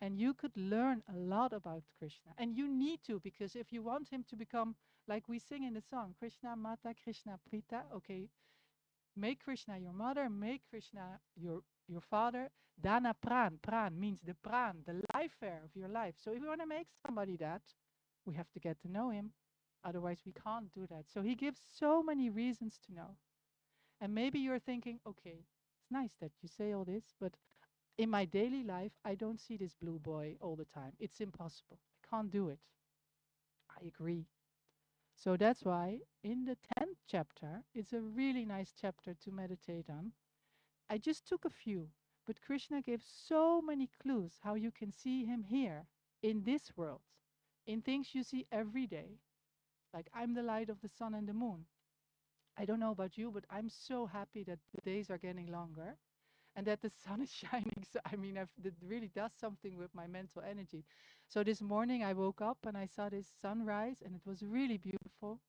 And you could learn a lot about Krishna. And you need to, because if you want him to become, like we sing in the song, Krishna Mata, Krishna Prita, okay, make Krishna your mother, make Krishna your father. Dana Pran. Pran means the Pran, the life air of your life. So if we want to make somebody that, we have to get to know him. Otherwise, we can't do that. So he gives so many reasons to know. And maybe you're thinking, okay, it's nice that you say all this, but in my daily life, I don't see this blue boy all the time. It's impossible. I can't do it. I agree. So that's why in the 10th chapter, it's a really nice chapter to meditate on. I just took a few, but Krishna gives so many clues how you can see him here in this world, in things you see every day. Like I'm the light of the sun and the moon. I don't know about you, but I'm so happy that the days are getting longer and that the sun is shining. So, I mean, it really does something with my mental energy. So this morning I woke up and I saw this sunrise and it was really beautiful.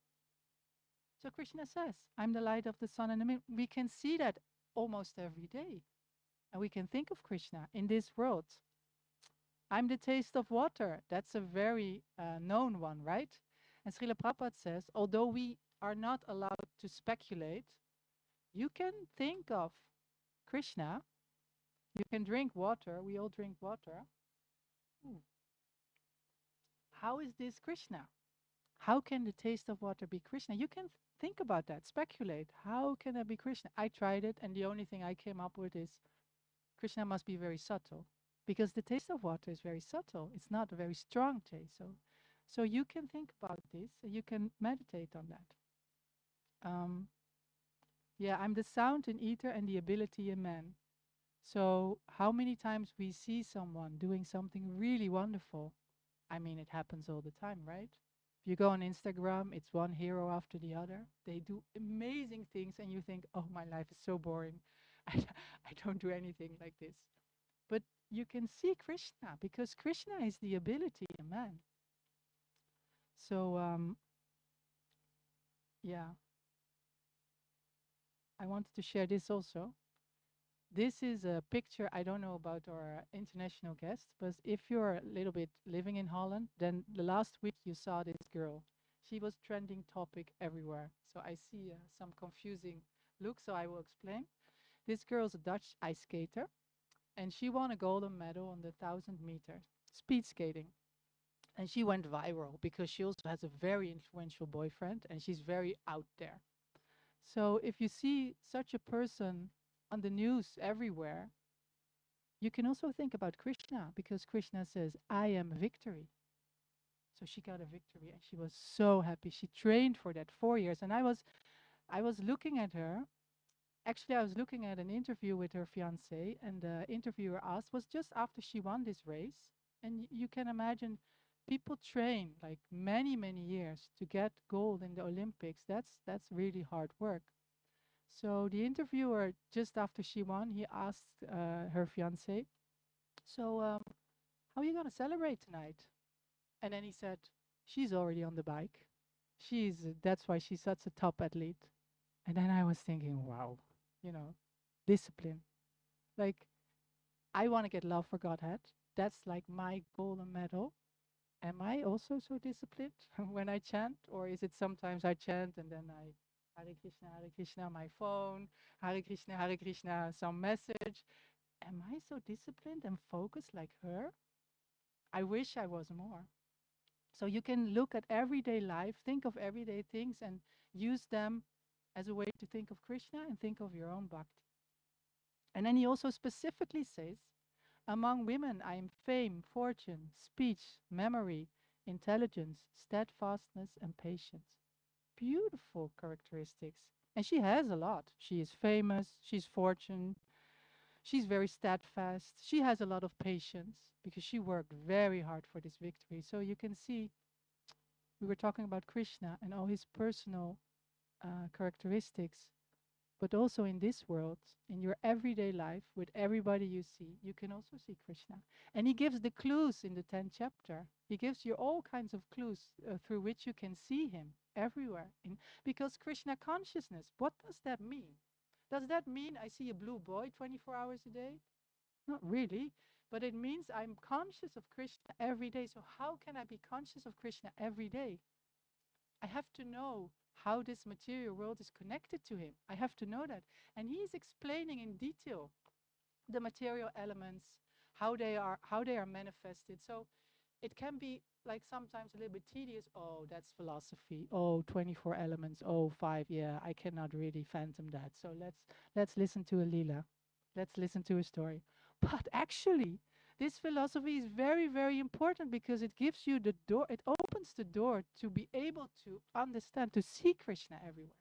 So Krishna says, I'm the light of the sun and the moon. We can see that almost every day. And we can think of Krishna in this world. I'm the taste of water. That's a very known one, right? And Srila Prabhupada says, although we are not allowed to speculate, you can think of Krishna. You can drink water. We all drink water. Ooh. How is this Krishna? How can the taste of water be Krishna? You can think about that, speculate. How can that be Krishna? I tried it, and the only thing I came up with is Krishna must be very subtle, because the taste of water is very subtle. It's not a very strong taste. So you can think about this, and you can meditate on that. Yeah, I'm the sound in ether and the ability in man. So how many times we see someone doing something really wonderful? I mean, it happens all the time, right? If you go on Instagram, it's one hero after the other. They do amazing things, and you think, oh, my life is so boring. I don't do anything like this. But you can see Krishna, because Krishna is the ability in man. So, yeah, I wanted to share this also. This is a picture. I don't know about our international guests, but if you're a little bit living in Holland, then the last week you saw this girl. She was trending topic everywhere. So I see some confusing looks, so I will explain. This girl is a Dutch ice skater, and she won a golden medal on the 1,000 meter speed skating. And she went viral because she also has a very influential boyfriend, and she's very out there. So if you see such a person on the news everywhere, you can also think about Krishna, because Krishna says, I am victory. So she got a victory and she was so happy. She trained for that 4 years. And I was looking at her. Actually, I was looking at an interview with her fiance, and the interviewer asked, was just after she won this race. And you can imagine people train like many, many years to get gold in the Olympics. That's really hard work. So the interviewer, just after she won, he asked her fiance, so how are you going to celebrate tonight? And then he said, she's already on the bike. That's why she's such a top athlete. And then I was thinking, wow, you know, discipline. Like, I want to get love for Godhead. That's like my golden medal. Am I also so disciplined when I chant? Or is it sometimes I chant and then Hare Krishna, my phone, Hare Krishna, some message. Am I so disciplined and focused like her? I wish I was more. So you can look at everyday life, think of everyday things, and use them as a way to think of Krishna and think of your own bhakti. And then he also specifically says, Among women, I am fame, fortune, speech, memory, intelligence, steadfastness, and patience. Beautiful characteristics. And she has a lot. She is famous, she's fortune, she's very steadfast, she has a lot of patience because she worked very hard for this victory. So you can see, we were talking about Krishna and all his personal characteristics, but also in this world, in your everyday life, with everybody you see, you can also see Krishna. And he gives the clues in the 10th chapter. He gives you all kinds of clues through which you can see him everywhere. Because Krishna consciousness, what does that mean? Does that mean I see a blue boy 24 hours a day? Not really. But it means I'm conscious of Krishna every day. So how can I be conscious of Krishna every day? I have to know how this material world is connected to him. I have to know that. And he is explaining in detail the material elements, how they are manifested. So it can be like sometimes a little bit tedious. Oh, that's philosophy. Oh, 24 elements. Oh, five. Yeah, I cannot really fathom that. So let's listen to a lila. Let's listen to a story. But actually, this philosophy is very, very important because it gives you the door, it opens the door to be able to understand, to see Krishna everywhere.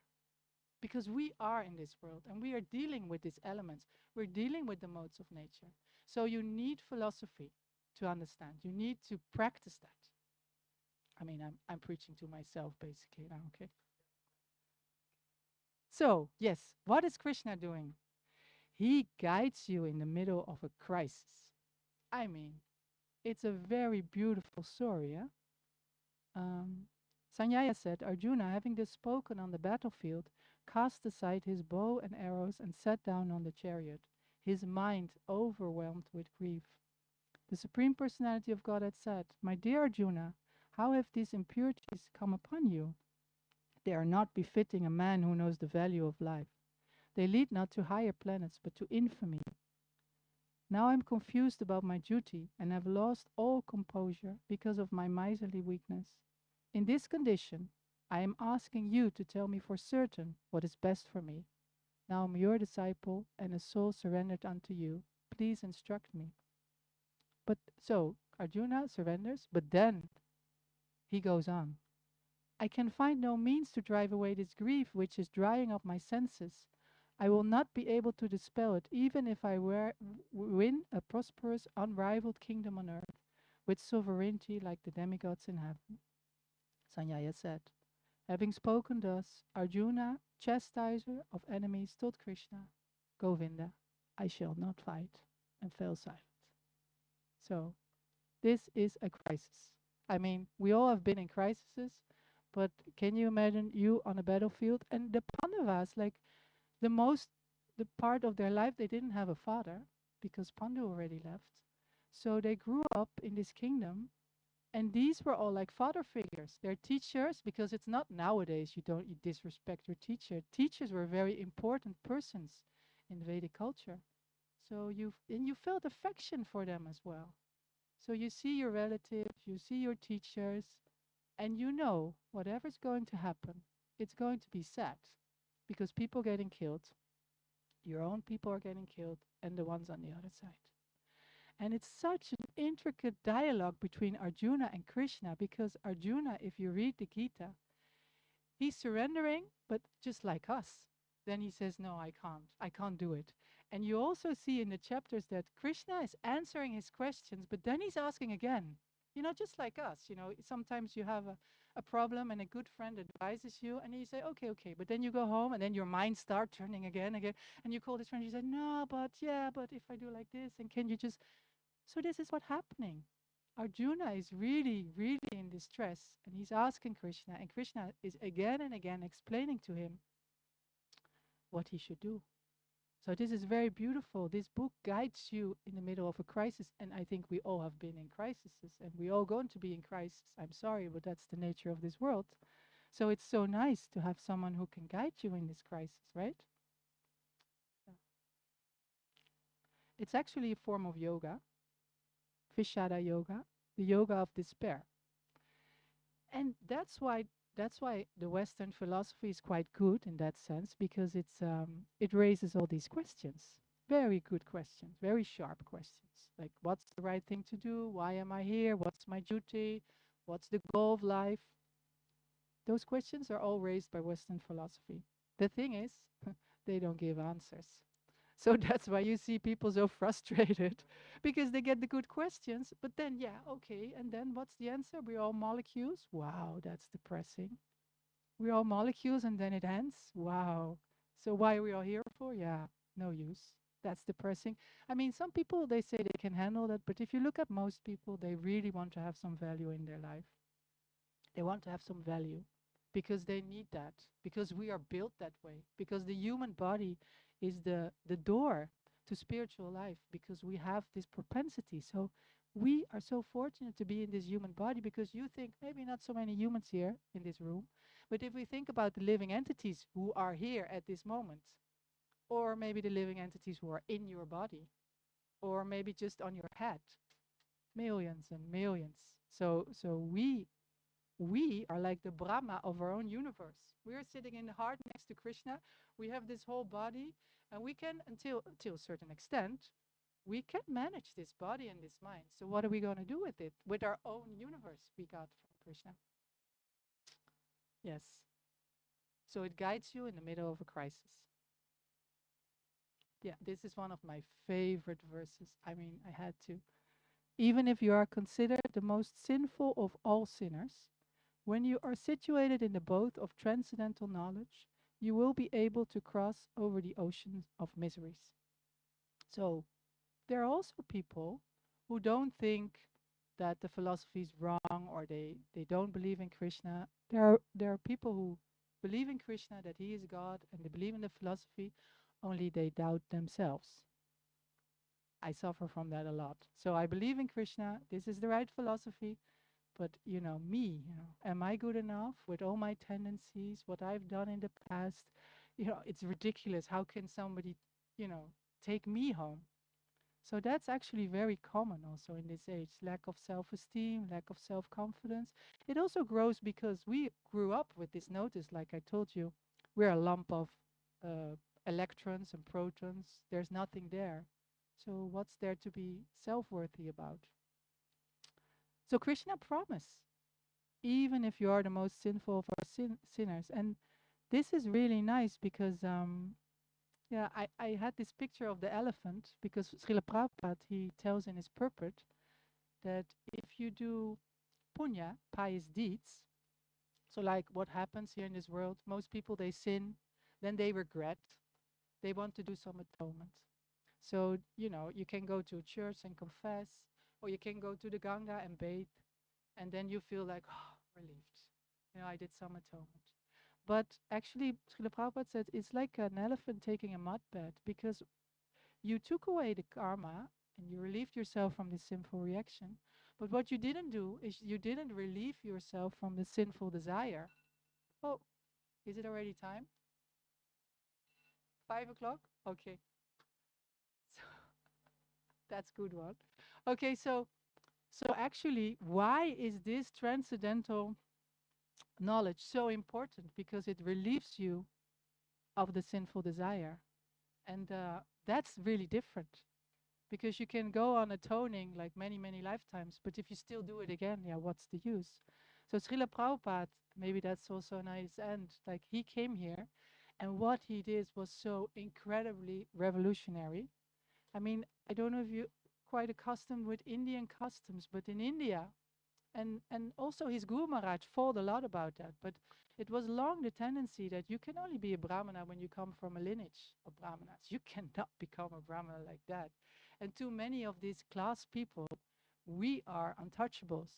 Because we are in this world and we are dealing with these elements. We're dealing with the modes of nature. So you need philosophy to understand. You need to practice that. I mean, I'm preaching to myself basically now, okay? So, yes, what is Krishna doing? He guides you in the middle of a crisis. I mean, it's a very beautiful story, yeah? Um, Sanjaya said, Arjuna, having thus spoken on the battlefield, cast aside his bow and arrows and sat down on the chariot, his mind overwhelmed with grief. The Supreme Personality of Godhead said, My dear Arjuna, how have these impurities come upon you? They are not befitting a man who knows the value of life. They lead not to higher planets, but to infamy. Now I am confused about my duty and have lost all composure because of my miserly weakness. In this condition, I am asking you to tell me for certain what is best for me. Now I am your disciple and a soul surrendered unto you. Please instruct me. But so Arjuna surrenders, but then he goes on. I can find no means to drive away this grief which is drying up my senses. I will not be able to dispel it, even if I win a prosperous, unrivaled kingdom on earth, with sovereignty like the demigods in heaven. Sanjaya said. Having spoken thus, Arjuna, chastiser of enemies, told Krishna, Govinda, I shall not fight, and fell silent. So, this is a crisis. I mean, we all have been in crises, but can you imagine you on a battlefield? And the Pandavas, like the part of their life, they didn't have a father because Pandu already left. So they grew up in this kingdom, and these were all like father figures. They're teachers because it's not nowadays you disrespect your teacher. Teachers were very important persons in Vedic culture. So you felt affection for them as well. So you see your relatives, you see your teachers, and you know whatever's going to happen, it's going to be sad because people getting killed, your own people are getting killed, and the ones on the other side. And it's such an intricate dialogue between Arjuna and Krishna because Arjuna, if you read the Gita, he's surrendering, but just like us. Then he says, No, I can't. I can't do it. And you also see in the chapters that Krishna is answering his questions, but then he's asking again. Just like us, sometimes you have a problem and a good friend advises you, and you say, okay, okay. But then you go home and then your mind starts turning again, and you call this friend, you say, no, but yeah, but if I do like this, and can you just. So this is what's happening. Arjuna is really, really in distress, and he's asking Krishna, and Krishna is again and again explaining to him what he should do. So this is very beautiful. This book guides you in the middle of a crisis, and I think we all have been in crises, and we all going to be in crisis. I'm sorry, but that's the nature of this world. So it's so nice to have someone who can guide you in this crisis, right? Yeah. It's actually a form of yoga, Vishada yoga, the yoga of despair. And that's why the Western philosophy is quite good in that sense because it raises all these questions. Very good questions, very sharp questions. Like, what's the right thing to do? Why am I here? What's my duty? What's the goal of life? Those questions are all raised by Western philosophy. The thing is, they don't give answers. So that's why you see people so frustrated because they get the good questions, but then, yeah, okay, and then what's the answer? We're all molecules? Wow, that's depressing. We're all molecules and then it ends? Wow. So why are we all here for? Yeah, no use. That's depressing. I mean, some people, they say they can handle that, but if you look at most people, they really want to have some value in their life. They want to have some value because they need that, because we are built that way, because the human body is the door to spiritual life, because we have this propensity. So we are so fortunate to be in this human body because you think maybe not so many humans here in this room, but if we think about the living entities who are here at this moment, or maybe the living entities who are in your body, or maybe just on your head, millions and millions. So we are like the Brahma of our own universe. We are sitting in the heart next to Krishna. We have this whole body, and we can, until a certain extent, we can manage this body and this mind. So what are we going to do with it? With our own universe we got from Krishna. Yes. So it guides you in the middle of a crisis. Yeah, this is one of my favorite verses. I mean, I had to. Even if you are considered the most sinful of all sinners, when you are situated in the boat of transcendental knowledge, you will be able to cross over the oceans of miseries. So, there are also people who don't think that the philosophy is wrong, or they don't believe in Krishna. There are people who believe in Krishna, that he is God, and they believe in the philosophy, only they doubt themselves. I suffer from that a lot. So I believe in Krishna, this is the right philosophy, but me, am I good enough with all my tendencies, what I've done in the past? It's ridiculous. How can somebody, you know, take me home? So that's actually very common also in this age. Lack of self-esteem, lack of self-confidence. It also grows because we grew up with this notice, like I told you, we're a lump of uh, electrons and protons. There's nothing there. So what's there to be self-worthy about? So Krishna promised, even if you are the most sinful of our sinners. And this is really nice because, yeah, I had this picture of the elephant because Srila Prabhupada, he tells in his purport that if you do punya, pious deeds, so like what happens here in this world, most people, they sin, then they regret, they want to do some atonement. So, you can go to a church and confess, or you can go to the Ganga and bathe, and then you feel like, oh, relieved. I did some atonement. But actually, Srila Prabhupada said it's like an elephant taking a mud bath because you took away the karma and you relieved yourself from the sinful reaction. But what you didn't do is you didn't relieve yourself from the sinful desire. Oh, is it already time? 5 o'clock? Okay. So that's good one. Okay, so actually, why is this transcendental knowledge so important? Because it relieves you of the sinful desire. And that's really different because you can go on atoning like many, many lifetimes, but if you still do it again, yeah, what's the use? So Srila Prabhupada, maybe that's also a nice end. Like he came here and what he did was so incredibly revolutionary. I mean, I don't know if you're quite accustomed with Indian customs, but in India, and also his Guru Maharaj thought a lot about that. But it was long the tendency that you can only be a Brahmana when you come from a lineage of Brahmanas. You cannot become a Brahmana like that. And too many of these class people, we are untouchables.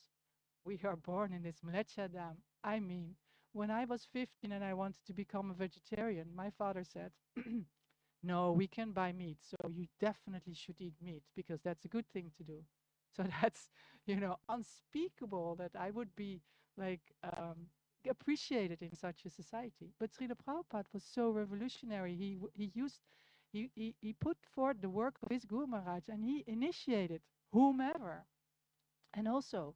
We are born in this Mlechadam. I mean, when I was 15 and I wanted to become a vegetarian, my father said, no, we can buy meat, so you definitely should eat meat because that's a good thing to do. So that's, unspeakable that I would be like appreciated in such a society. But Srila Prabhupada was so revolutionary. He put forth the work of his Guru Maharaj and he initiated whomever. And also,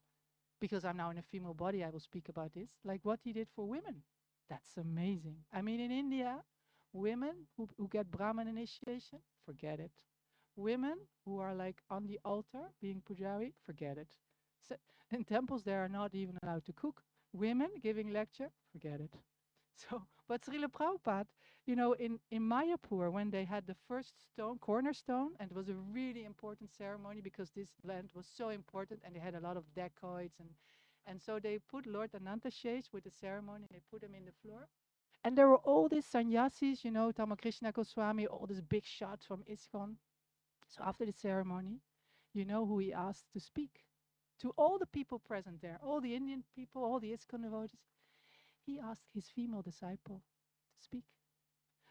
because I'm now in a female body, I will speak about this, like what he did for women. That's amazing. I mean, in India, Women who get Brahman initiation, forget it. Women who are like on the altar being pujari, forget it. So, in temples, they are not even allowed to cook. Women giving lecture, forget it. So, but Srila Prabhupada, in Mayapur, when they had the first cornerstone, and it was a really important ceremony because this land was so important and they had a lot of dacoits, and so they put Lord Anantashesh with the ceremony, they put him in the floor. And there were all these sannyasis, Tamakrishna Goswami, all these big shots from ISKCON. So after the ceremony, you know who he asked to speak? To all the people present there, all the Indian people, all the ISKCON devotees, he asked his female disciple to speak.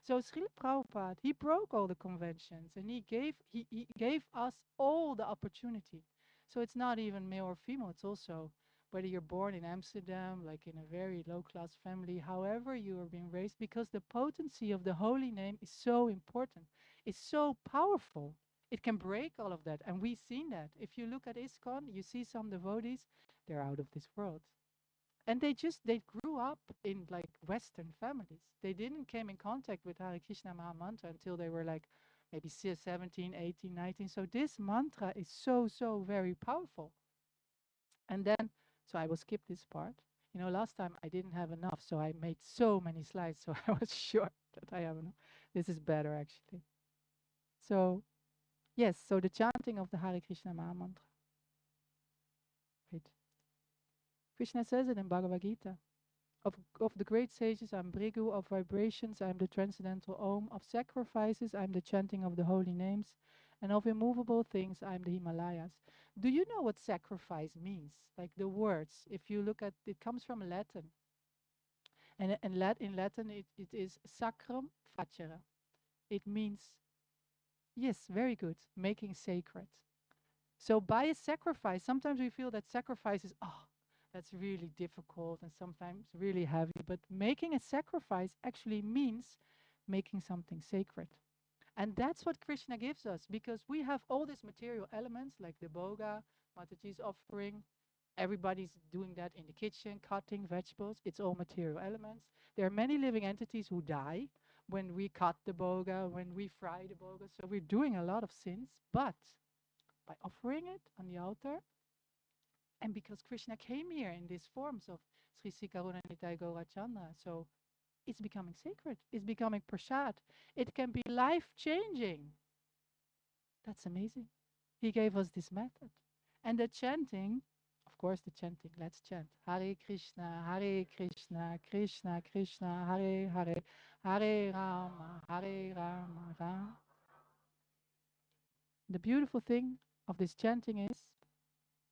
So Srila Prabhupada, he broke all the conventions and he gave us all the opportunity. So it's not even male or female, it's also whether you're born in Amsterdam, like in a very low class family, however you are being raised, because the potency of the holy name is so important. It's so powerful. It can break all of that. And we've seen that. If you look at ISKCON, you see some devotees, they're out of this world. And they grew up in like Western families. They didn't came in contact with Hare Krishna Maha Mantra until they were like maybe 17, 18, 19. So this mantra is so very powerful. And then, so I will skip this part. Last time I didn't have enough, so I made so many slides, so I was sure that I have enough. This is better actually. So yes, so the chanting of the Hare Krishna Maha Mantra. Wait. Krishna says it in Bhagavad Gita. Of the great sages, I'm Brigu. Of vibrations, I'm the transcendental Om. Of sacrifices, I'm the chanting of the holy names. And of immovable things, I'm the Himalayas. Do you know what sacrifice means? Like the words, if you look at it, comes from Latin. And in Latin, it is sacrum facere. It means, yes, very good, making sacred. So by a sacrifice, sometimes we feel that sacrifice is, that's really difficult and sometimes really heavy. But making a sacrifice actually means making something sacred. And that's what Krishna gives us, because we have all these material elements like the boga, Mataji's offering. Everybody's doing that in the kitchen, cutting vegetables. It's all material elements. There are many living entities who die when we cut the boga, when we fry the boga. So we're doing a lot of sins, but by offering it on the altar, and because Krishna came here in these forms of Sri Sri Karuna Nitai Gaurachandra, so it's becoming sacred. It's becoming prasad. It can be life-changing. That's amazing. He gave us this method. And the chanting, of course, the chanting. Let's chant. Hare Krishna, Krishna Krishna, Hare Hare, Hare Rama, Rama. The beautiful thing of this chanting is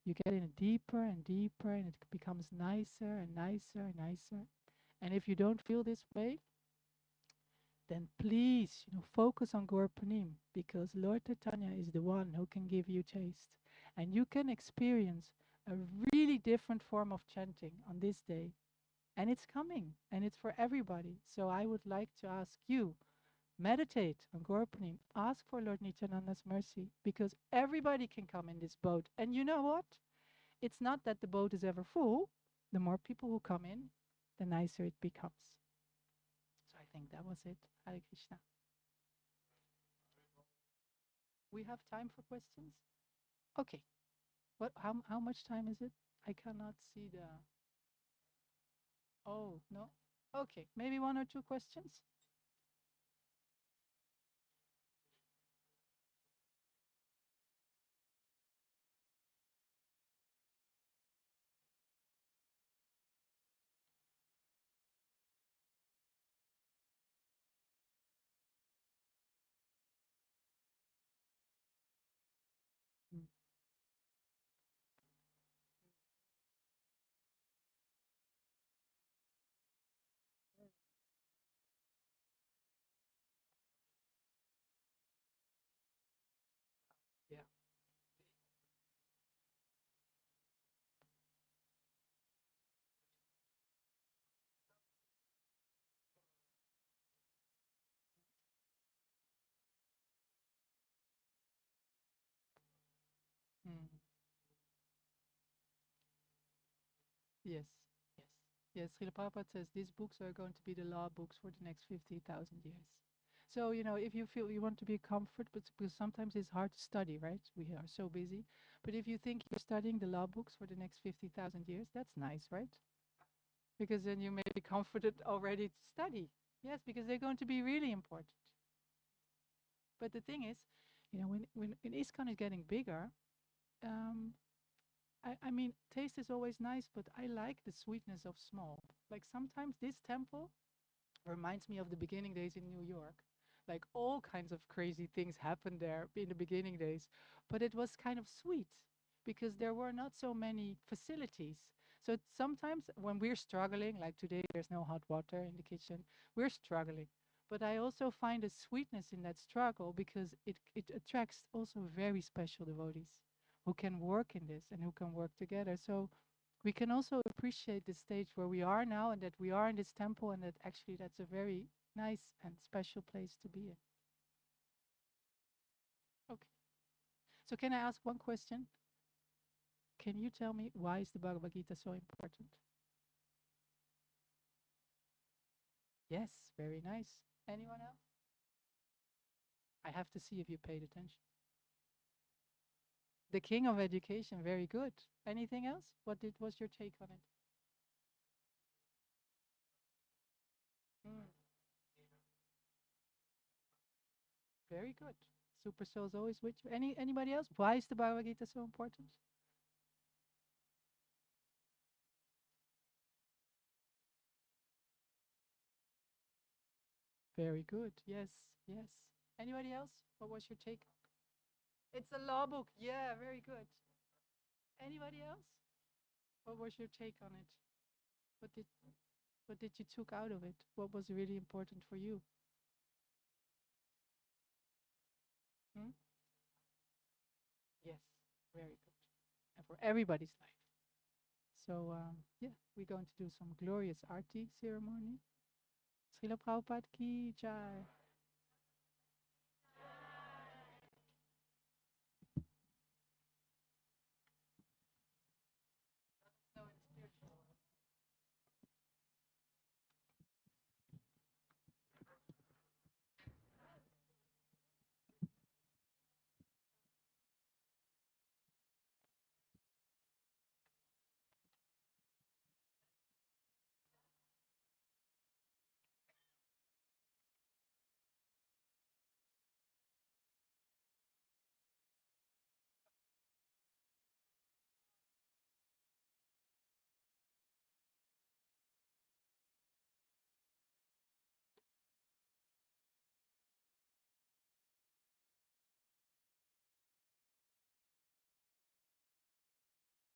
you get in deeper and deeper, and it becomes nicer and nicer and nicer. And if you don't feel this way, then please, focus on Gorpanim, because Lord Chaitanya is the one who can give you taste. And you can experience a really different form of chanting on this day. And it's coming, and it's for everybody. So I would like to ask you, meditate on Gorpanim. Ask for Lord Nityananda's mercy, because everybody can come in this boat. And you know what? It's not that the boat is ever full. The more people who come in, the nicer it becomes. So I think that was it. Hare Krishna. We have time for questions? Okay. How much time is it? I cannot see the... Oh, no? Okay, maybe one or two questions? Mm. Yeah. Mm. Yes. Yes. Yes, Srila Prabhupada says these books are going to be the law books for the next 50,000 years. So, if you feel you want to be comfort, but because sometimes it's hard to study, right? We are so busy. But if you think you're studying the law books for the next 50,000 years, that's nice, right? Because then you may be comforted already to study. Yes, because they're going to be really important. But the thing is, when ISKCON is getting bigger, um, I mean, taste is always nice, but I like the sweetness of small. Like sometimes this temple reminds me of the beginning days in New York. Like all kinds of crazy things happened there in the beginning days, but it was kind of sweet because there were not so many facilities. So sometimes when we're struggling, like today, there's no hot water in the kitchen, we're struggling. But I also find a sweetness in that struggle because it attracts also very special devotees who can work in this and who can work together. So we can also appreciate the stage where we are now and that we are in this temple and that actually that's a very nice and special place to be in. Okay. So can I ask one question? Can you tell me why is the Bhagavad Gita so important? Yes, very nice. Anyone else? I have to see if you paid attention. The king of education, very good. Anything else? Was your take on it? Mm, very good. Super soul is always with you. Anybody else? Why is the Bhagavad Gita so important? Very good. Yes, yes. Anybody else? What was your take? It's a law book. Yeah, very good. Anybody else? What was your take on it? What did what did you took out of it? What was really important for you? Hmm? Yes, very good. And for everybody's life. So yeah, we're going to do some glorious arti ceremony. Srila Prabhupada ki jai.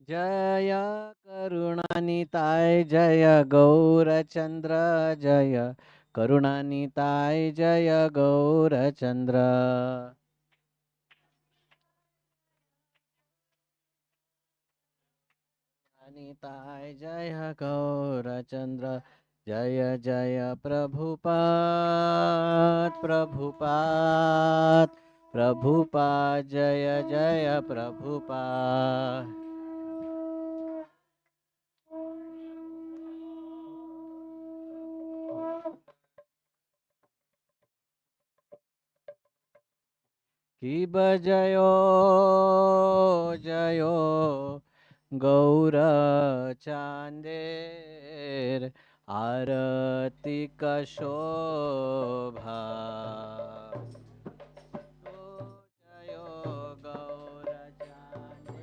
जय करुणानिताय जय गौरचंद्र जय करुणानिताय जय गौरचंद्र अनिताय जय गौरचंद्र जय जय प्रभुपाद प्रभुपाद प्रभुपाद जय जय प्रभुपाद की बजयो जयो गौरचांदेर आरती कशोभा जयो गौरचांदेर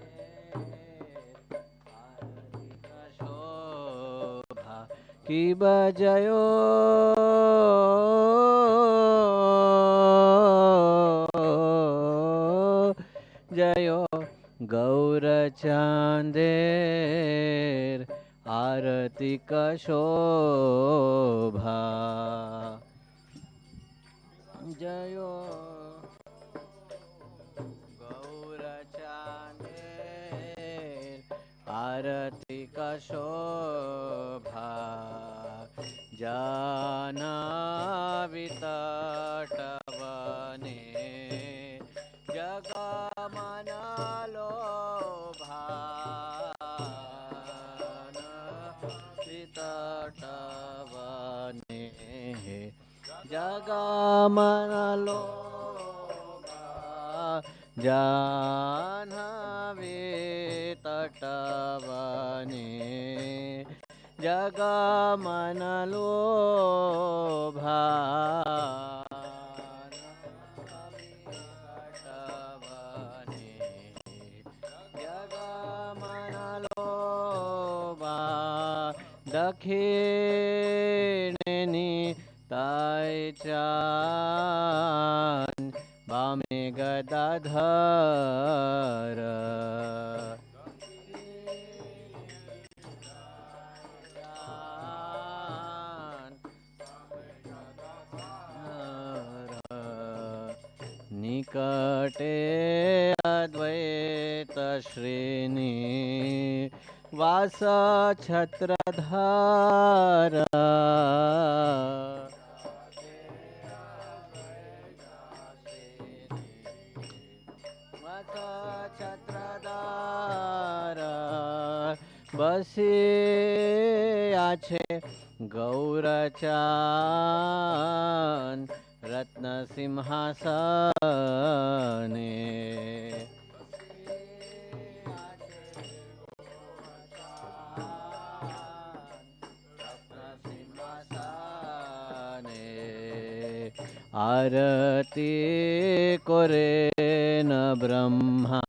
आरती कशोभा की बजयो जयो गौरचांदेर आरती कशोभा जयो गौरचांदेर आरती कशोभा जानवी तटवने जगमनलो भान मनलोभा जान्हवी तटवने जगमनलोभा दक्षिणेनी तायचान बामे गदाधर निकटे अद्वैत श्रेणी वास छत्रधार वास छत्रधार बसे आछे गौरचान रत्न सिंहासने आरती करे न ब्रह्मा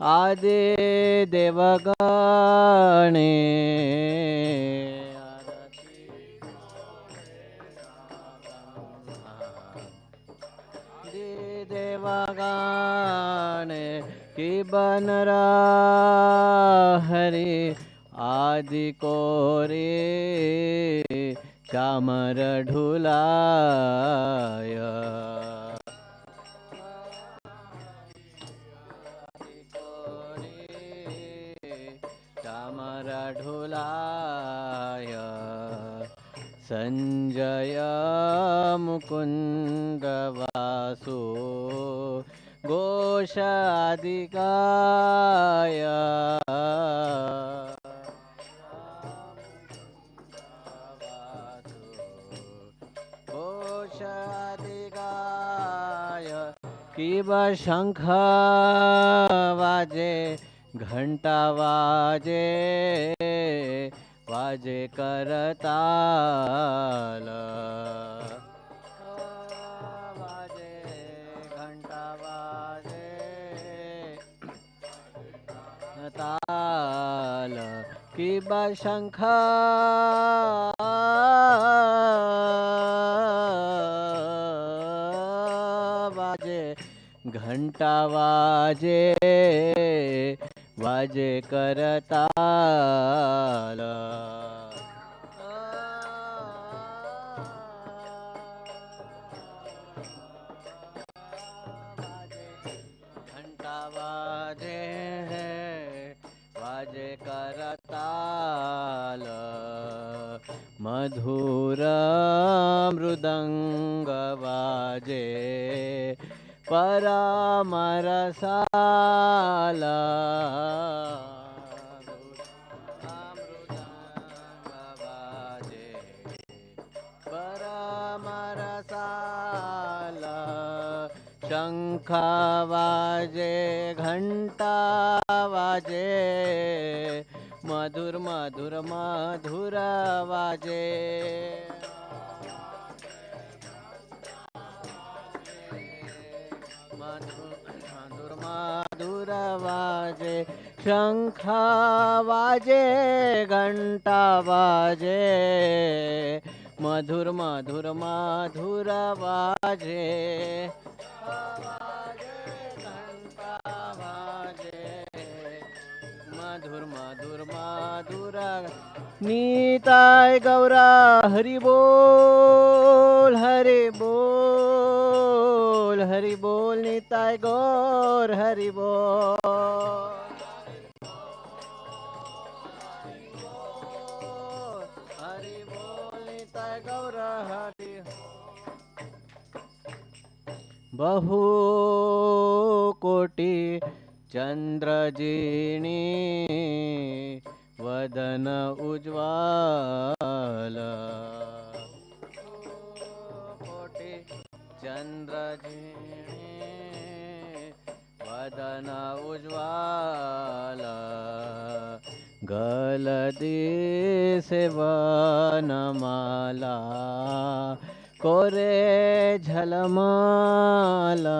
आदि देवगणे देवगणे कि बनरा हरि आदि कोरे चामर ढुलाय चामर ढुलाय संजय मुकुंद वासु घोषादिकाय किब शंख वाजे घंटा वाजे वाजे करताल वाजे घंटा वाजे ताल किब शंख घंटा वाजे वाजे करताल घंटा वाजे वाजे करताल मधुर मृदंग वाजे परामरसाल वाजे परामरसाल शंख वाजे घंटा वाजे मधुर मधुर मधुर वाजे मधुर मधुर वाजे शंख वाजे घंटा वाजे मधुर मधुर मधुर वाजे घंटा वाजे मधुर मधुर मधुर नीताय गौरा हरि बोल हरि बोल हरि बोल नीताय गौर हरि बोल हरि बोल नीताय गौर हरि बहु कोटि चंद्रजीणी वदन उज्ज्वल कोटि चन्द्रजीणे वदन उज्ज्वल गलदि सेवनमाला कोरे झलमाला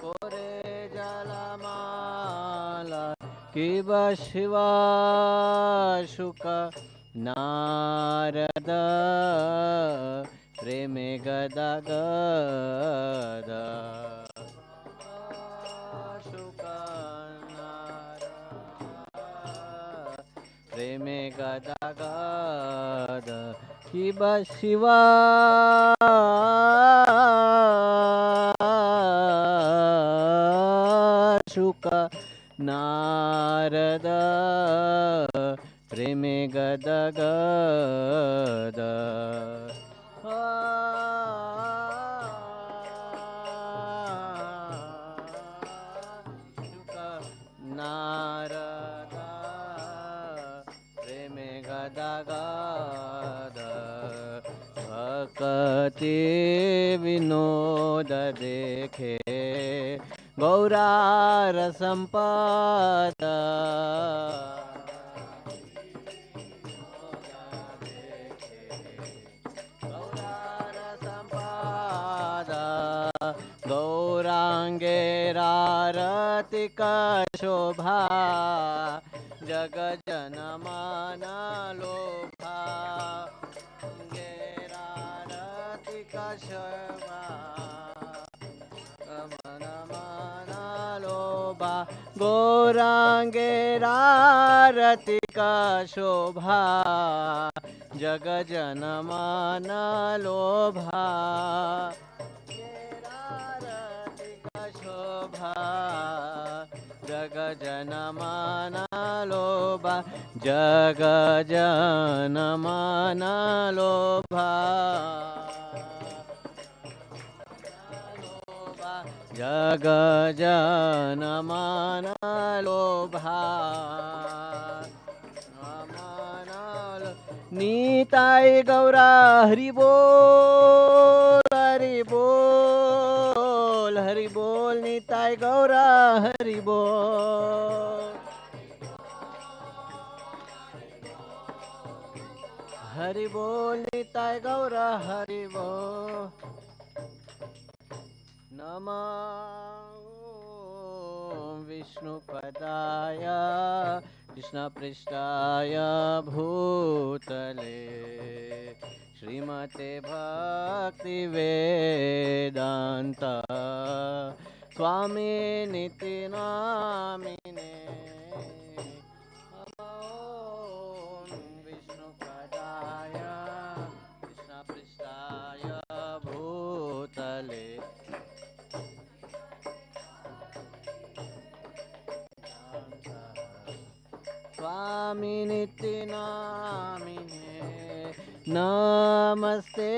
कोरे झलमाला किब शिवा शुक नारद प्रेमे गदा गद शुक नारद प्रेमे गदा गद किब शिवा शुक नारद प्रेमे गद गद शुक नारद प्रेमे गद गद भक्ति विनोद देखे गौरार संपद गौरांगेरारतिक शोभा जग जन मन लोभा गेरारतिक शोभा मन मन लोभा गौरांगेरारतिक शोभा जग जन मन लोभा शोभा जग जन मन लोभा जग जन मन लोभा जग जन मन लोभा नीताय गौरा हरि बोल हरि बोल हरि बोल नीताय गौरा हरि बोल हरि बोल नीताय गौरा हरि बोल नमः विष्णुपदाय कृष्णपृष्ठाय भूतले श्रीमते भक्तिवेदान्त स्वामी निति नामिने विष्णुपदाय कृष्णपृष्ठाय भूतले स्वामी निति नामिने नमस्ते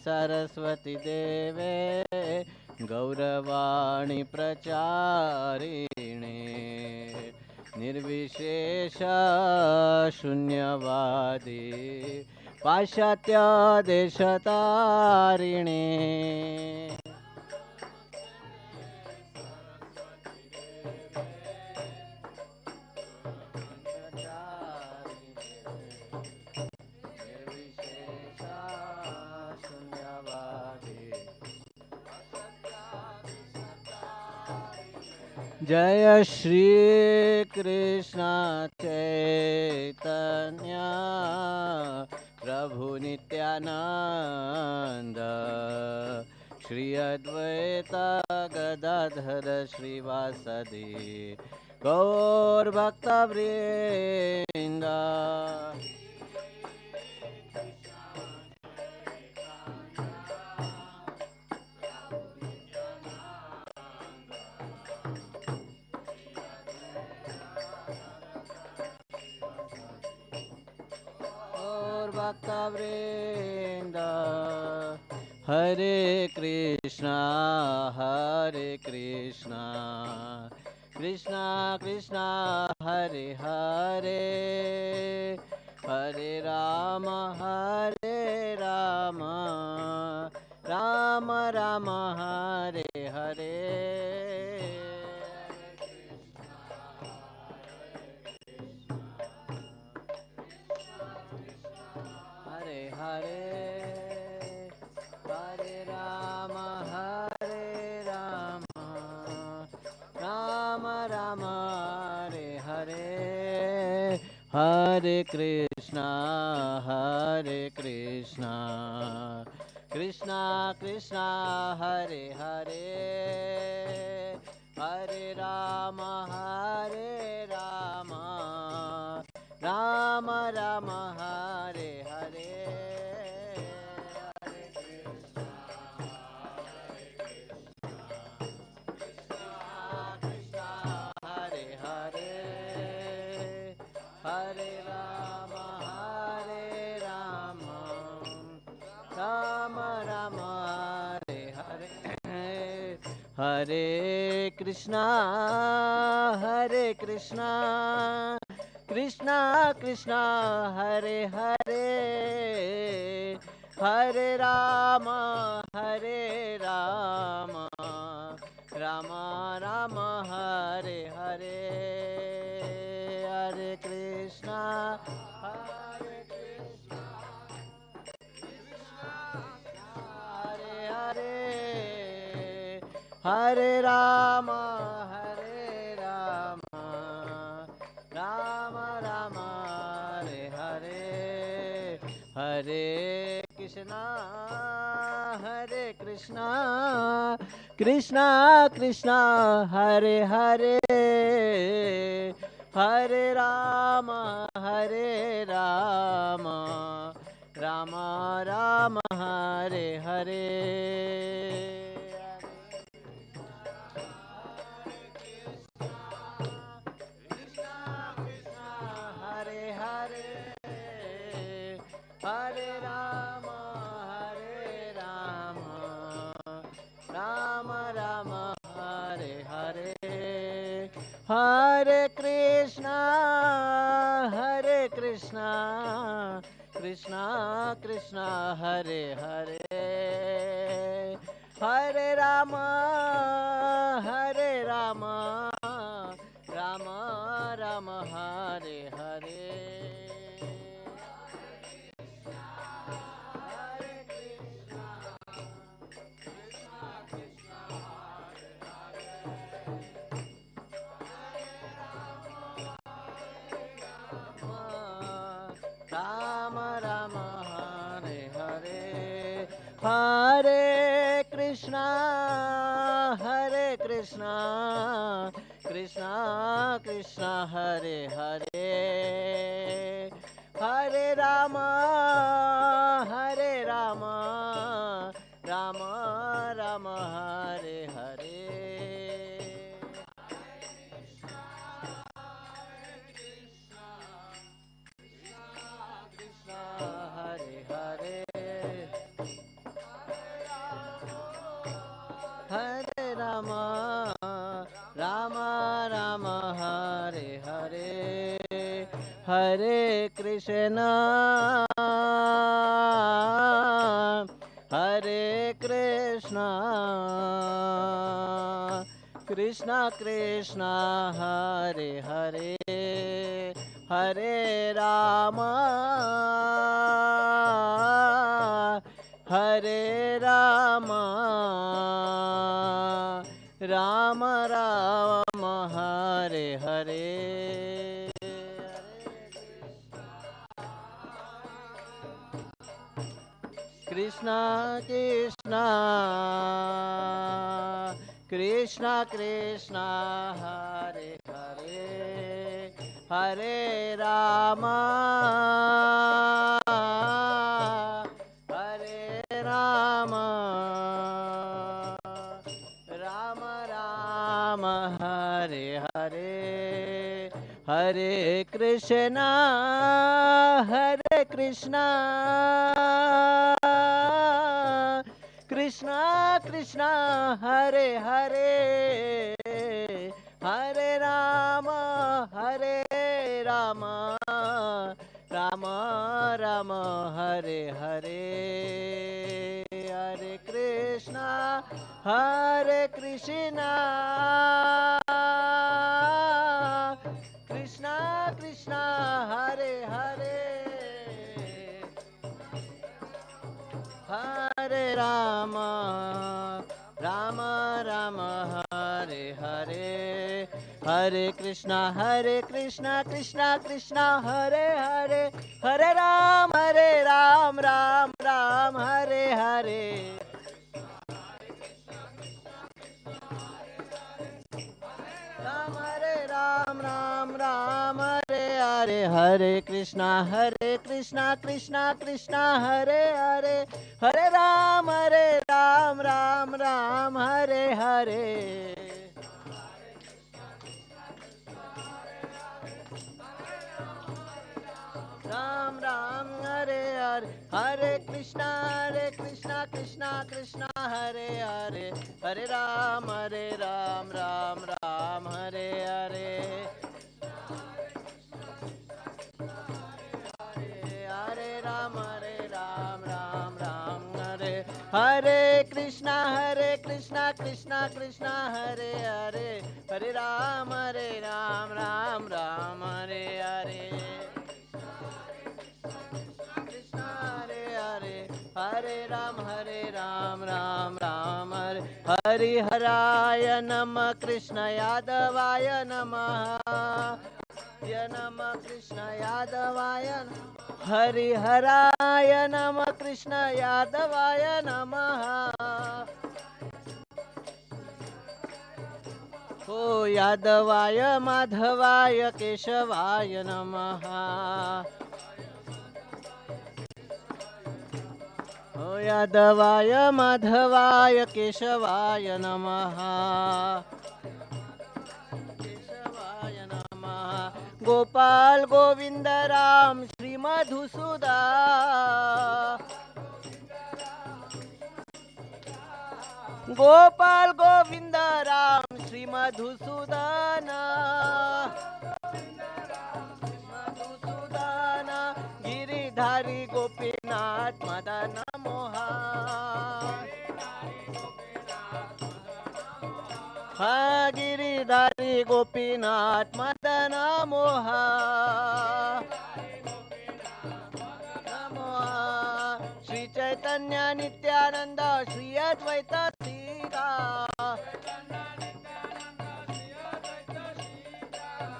सरस्वती देवे गौरवाणी प्रचारिणे निर्विशेष शून्यवादी पाश्चात्य देशतारिणे जय श्री कृष्ण चैतन्य प्रभु नित्यानंद श्री अद्वैत गदाधर श्रीवासदि गौर भक्तवृंद भक्तवृंद हरे Krishna Krishna Krishna Hare Hare Hare Rama, Rama Rama, Hare Hare, Hare Krishna, Krishna Krishna, Hare Hare, Hare Rama, Rama Rama, Hare Hare. Hare Rama, Rama Rama, Hare Hare, Hare Krishna, Krishna Krishna, Hare Hare, Hare Rama, Rama Rama, Hare Hare, Hare Krishna, Hare Hare, Hare Rama, Rama Rama, Hare Hare, Hare Krishna, Krishna Krishna, Hare Hare, Hare Rama, Rama Rama, Hare Hare. Hare Rama, Rama Rama, Hare Hare, Hare Krishna, Krishna Krishna, Hare Hare, Hare Rama, Rama Rama, Hare Hare. Rama Rama, Hare Hare, Hare Krishna, Krishna Krishna, Hare Hare, Hare Rama, Rama Rama, Hare Hare. Hare Rama, Rama Rama, Hare Hare, Hare Krishna, Hare Krishna, Krishna Krishna, Hare Hare, Hare Rama, Hare Rama, Rama Rama, Hare Hare. Krishna Krishna, Krishna Krishna, Hare Hare, Hare Rama, Hare Rama, Rama Rama, Hare Hare, Hare Krishna, Krishna Krishna, Hare Hare, Hare Rama, Rama Rama, Hare Hare, Hare Krishna, Krishna Krishna, Hare Hare, Hare Krishna Krishna Krishna Hare Hare, Hare Ram Ram Ram Hare Hare. Ram Ram Hare Hare, Hare Krishna Krishna Krishna Hare Hare, Hare Ram Ram Hare Hare. Ram Hare Hare, Hare Krishna Krishna Krishna Hare Hare, Hare Ram Ram Hare Hare. Hare Ram Ram Hare. Hare Krishna Krishna Krishna Hare Hare, Hare Ram Ram Hare Hare. Hare Ram Ram Hare. Hari Haraya Namah, Krishna Yadavaya Namah. Ya Namah Krishna Yadavaya. Hari Haraya Namah, Krishna Yadavaya Namah. O Yadavaya Madhavaya Keshavaya Namah. O Yadavaya Madhavaya Keshavaya Namaha. Keshavaya Namaha. Gopal Govinda Ram Shri Madhusudan. Gopal Govinda Ram Shri Madhusudana. Giridhari Gopinath Madana Moha. Giridhari Gopinath Madana Moha. Shri Chaitanya Nityananda Shri Advaita Sita.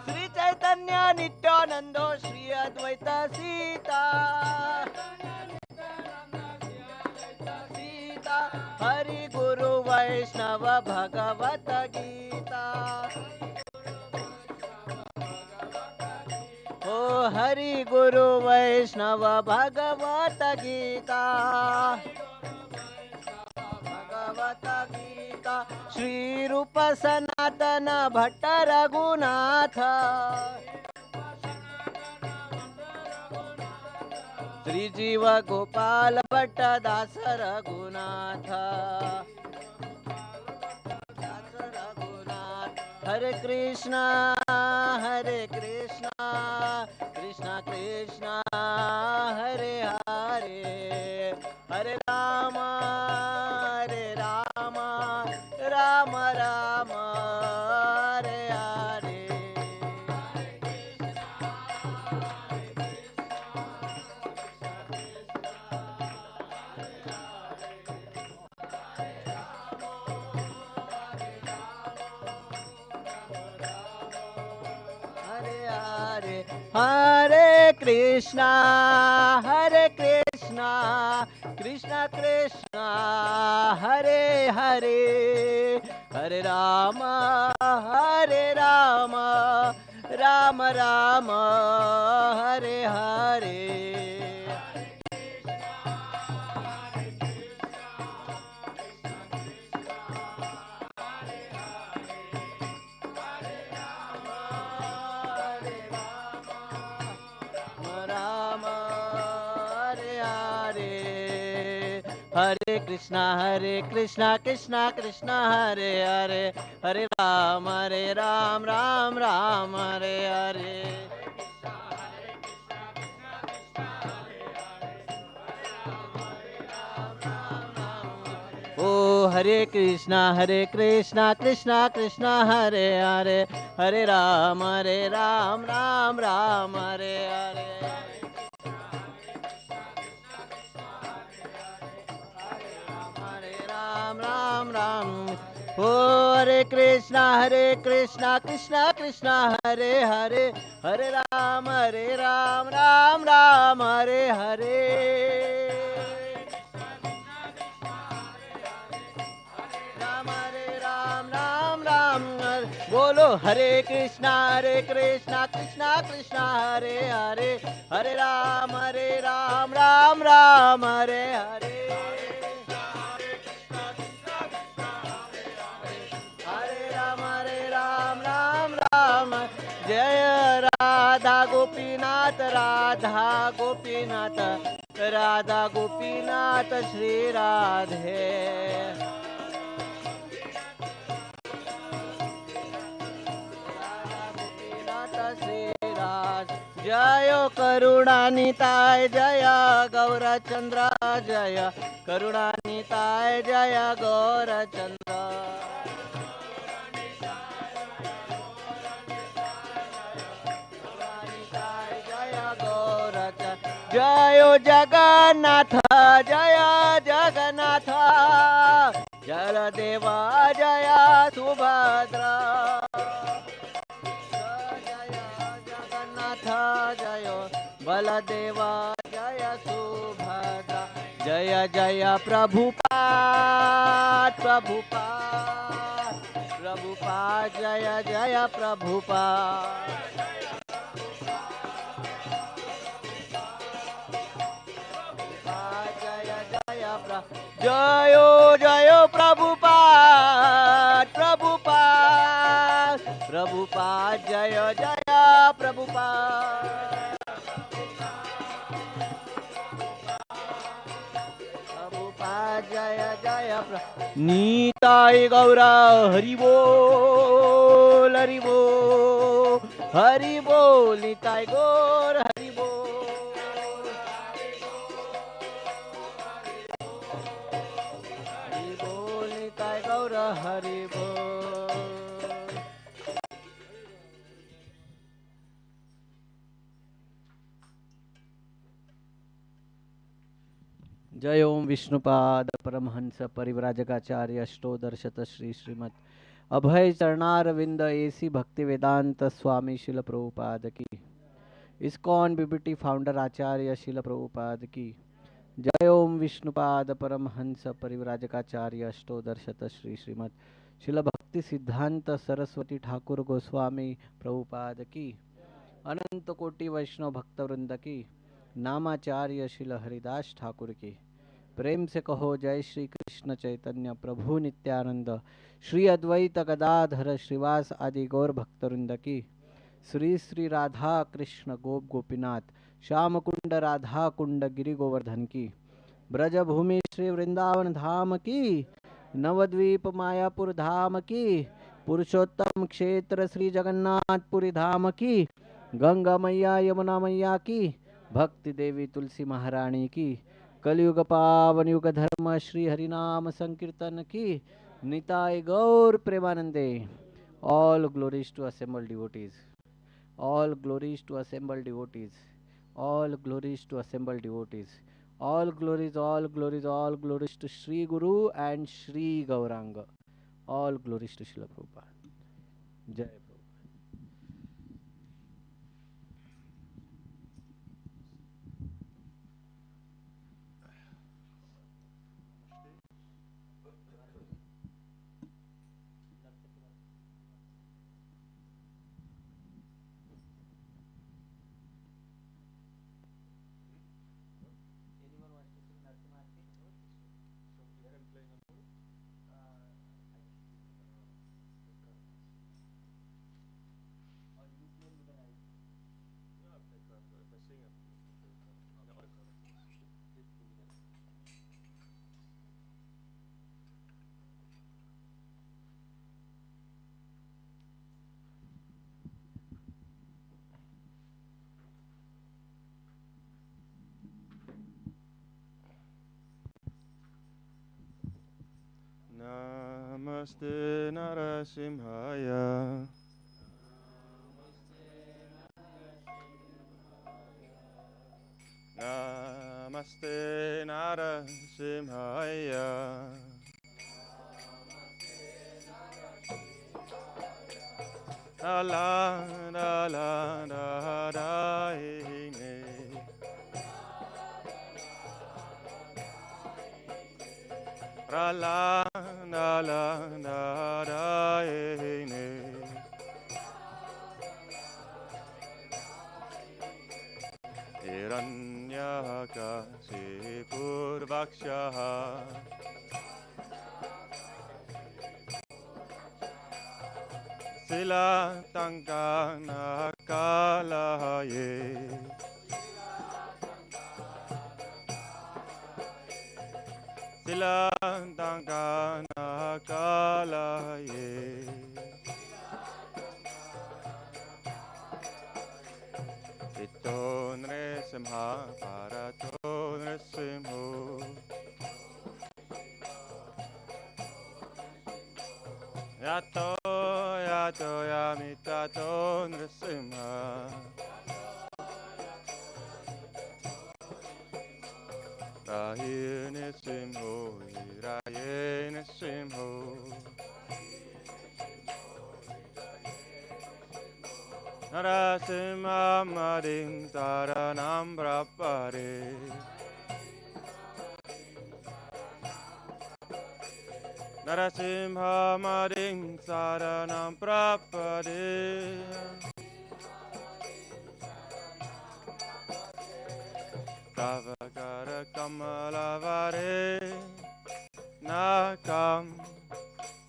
Shri Chaitanya Nityananda Shri Advaita Sita. Hari Guru Vaishnava Bhagavata Gita. Oh Hari Guru Vaishnava Bhagavata Gita. Bhagavata Gita. Shri Rupa Sanatana Bhatta Raghunatha. Shri Jiva Gopal Bhatta Dasa Raghunatha. Hare Krishna Krishna Krishna Hare Hare, Hare Rama Rama Rama Hare Hare. Hare Krishna Krishna Krishna Hare Hare, Hare Rama Rama Rama Hare Hare. Hare Krishna Krishna Krishna Hare Hare, Hare Ram Ram Hare Hare. Oh Hare Krishna Krishna Krishna Hare Hare, Hare Ram Ram Hare Hare. Ram. Oh Hare Krishna Krishna Krishna Hare Hare Hare Ram Ram Ram Hare Hare Ram Ram Ram Bolo Hare Krishna Krishna Krishna Hare Hare Hare Ram Ram Ram Hare Hare जय राधा गोपीनाथ राधा गोपीनाथ श्री राधे जय करुणानिताय जय गौरचंद्र जय करुणानिताय जय गौरचंद्र जय जगन्नाथ जय जगन्नाथ जय देवा जय सुभद्रा जय जगन्नाथ जय बलदेवा जय सुभद्रा जय जय प्रभुपाद जय जय प्रभुपाद जयो जयो प्रभुपाद जय जय प्रभुपाद जय जय नीताय गौर हरि बोल नीताय गौर हरि बोल नीताय गौर हरि बोल जय ओम विष्णुपाद परमहंस परिव्राजकाचार्य अष्टोदर्शत श्री श्रीमद अभय चरणारविंद एसी भक्ति वेदांत स्वामी शिल प्रभुपाद की इस्कॉन बीबीटी फाउंडर आचार्य शिल प्रभुपाद की जय ओम विष्णुपाद परमहंस परिव्राजकाचार्य अष्टोदर्शत श्री श्रीमद शिल भक्ति सिद्धांत सरस्वती ठाकुर गोस्वामी प्रभुपाद की अनंत कोटि वैष्णव भक्तवृंद की नामाचार्य शिल हरिदास ठाकुर की प्रेम से कहो जय श्री कृष्ण चैतन्य प्रभु नित्यानंद श्री अद्वैत गदाधर श्रीवास आदि गौर भक्तवृंद की श्री श्री राधा कृष्ण गोप गोपीनाथ श्याम कुंड राधा कुंड गिरि गोवर्धन की ब्रजभूमि श्री वृंदावन धाम की नवद्वीप मायापुर धाम की पुरुषोत्तम क्षेत्र श्री जगन्नाथपुरी धाम की गंगा मैया यमुना मैया की भक्ति देवी तुलसी महारानी की कलयुग पावन युग धर्म श्री हरिनाम संकीर्तन की Nitai Gaur Premanande all glories to assemble devotees all glories to assembled devotees all glories to assembled devotees all glories to Shri Guru and Shri Gauranga all glories to Srila Prabhupada Jai Namaste Narasimhaya Namaste Narasimhaya la la la da da he ne. Ra la la la da da he ne. Hiranyakasipurvakshaha Sila Tankana Kalaye Sila Tankana Kalaye Ito Nresimha Parato Nresimho Yato Yato Yamitato Nresimha Rahi Nresimho Hiraye Nresimho Narasimha Madin Taranam Prapare Narasimha Madin Taranam Prapare Tavakara Kamalavare Nakam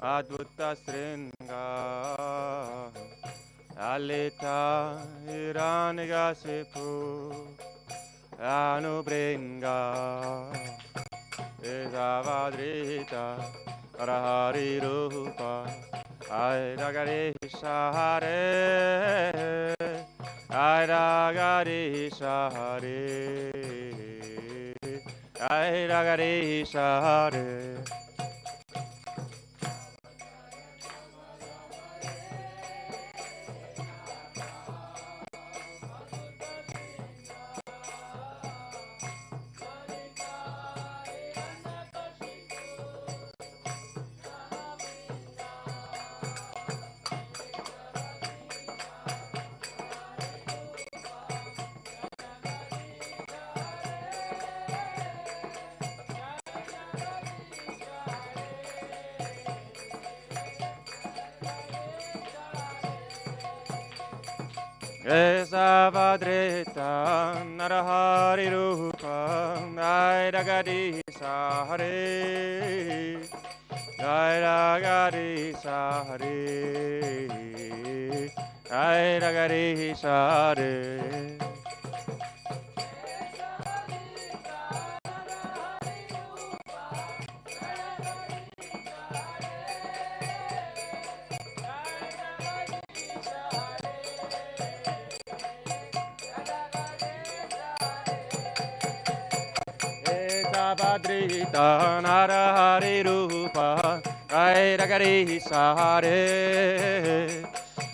Advuta Sringa Alita Hiranyakasipu Anubringa Isavadrita Arahari Rupa Airagarisha Hare Airagarisha Hare Airagarisha Hare Esavadrita Narahari Rupa Airagadisa Hare Airagadisa Hare Airagadisa Hare Badrita Narahari Rupa Airagari Sahare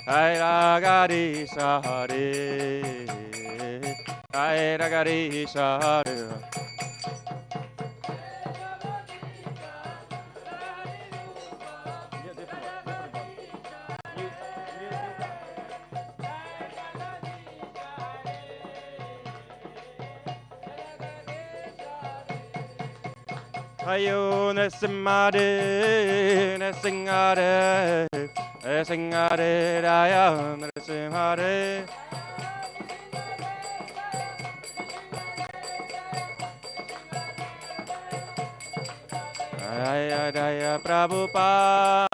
Airagari Sahare Airagari Sahare Ayo Nesimare Nesingare Nesingare Raya Nesimare Raya Raya Prabhupada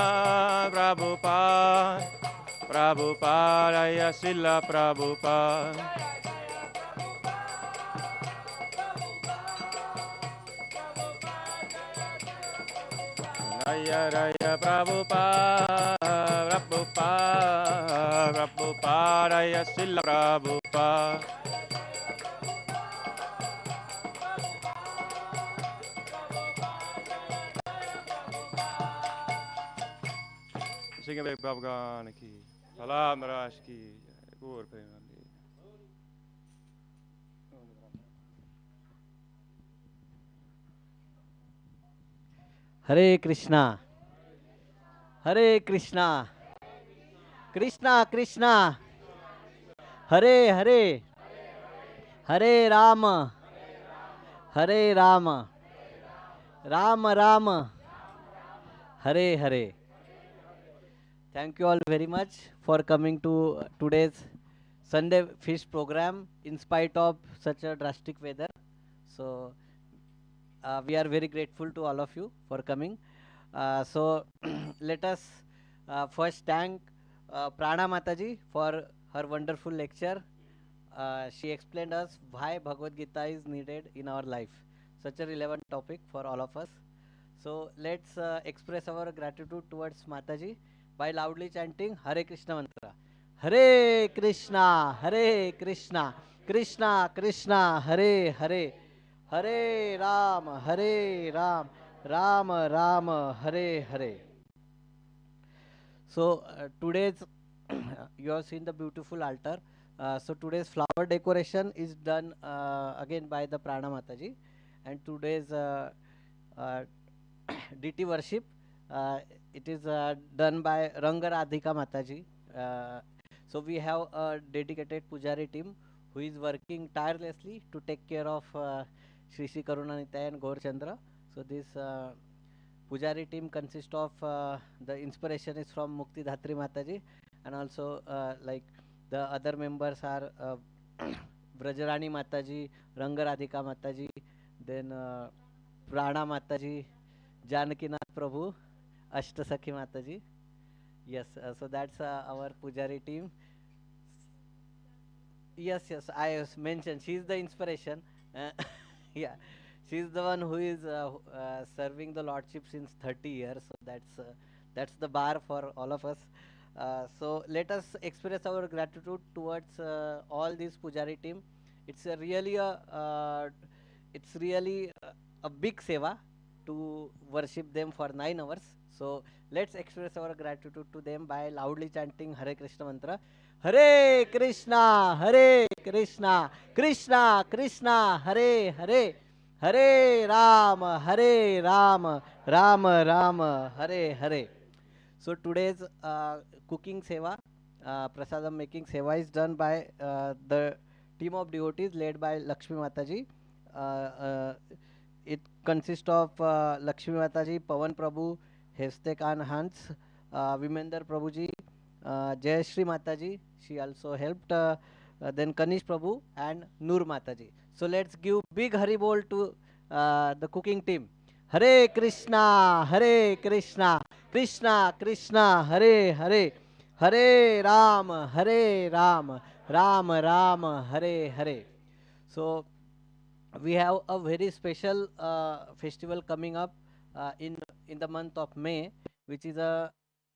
Prabhupada Prabhupada Raya Sila Prabhupada Raya Raya Prabhupada Prabhupada Prabhupada Raya Sila Prabhupada Sing away Bhagavan ki Salam Raj ki Gaur Premanandi Hare Krishna Hare Krishna Krishna Krishna, Hare Hare, Hare Rama, Hare Rama, Rama Rama, Hare Hare. Thank you all very much for coming to today's Sunday Fish program in spite of such a drastic weather. So we are very grateful to all of you for coming. So let us first thank Prana Mataji for her wonderful lecture. She explained us why Bhagavad Gita is needed in our life. Such a relevant topic for all of us. So let's express our gratitude towards Mataji by loudly chanting Hare Krishna mantra. Hare Krishna, Hare Krishna, Krishna Krishna, Hare Hare, Hare Ram, Hare Ram, Ram Ram, Hare Hare. So today's you have seen the beautiful altar. So today's flower decoration is done again by the Prana Mataji, and today's uh, DT worship it is done by Ranga Radhika Mataji. So we have a dedicated pujari team who is working tirelessly to take care of Shri Shri Karunanitaya and Gaur Chandra. So this Pujari team consists of the inspiration is from Mukti Dhatri Mataji, and also like the other members are Brajarani Mataji, Ranga Radhika Mataji, then Prana Mataji, Janakinath Prabhu, Ashtasakhi Mataji. Yes, so that's our Pujari team. Yes, yes, mentioned she's the inspiration. Uh, yeah, she's the one who is serving the lordship since 30 years. So that's the bar for all of us. So let us express our gratitude towards all this pujari team. It's a really it's really a big seva to worship them for 9 hours. So let's express our gratitude to them by loudly chanting Hare Krishna mantra. Hare Krishna, Hare Krishna, Krishna Krishna, Hare Hare, Hare Rama, Hare Rama, Rama Rama, Hare Hare. So today's cooking seva, prasadam making seva is done by the team of devotees led by Lakshmi Mataji. Uh, uh, it consists of Lakshmi Mataji, Pavan Prabhu, Heste Khan Hans, Vimender Prabhuji, Jayashri Mataji. She also helped. Then Kanish Prabhu and Noor Mataji. So let's give big Haribol to the cooking team. Hare Krishna, Hare Krishna, Krishna Krishna, Hare Hare, Hare Ram, Hare Ram, Ram Ram, Hare Hare. So we have a very special festival coming up in the month of May, which is a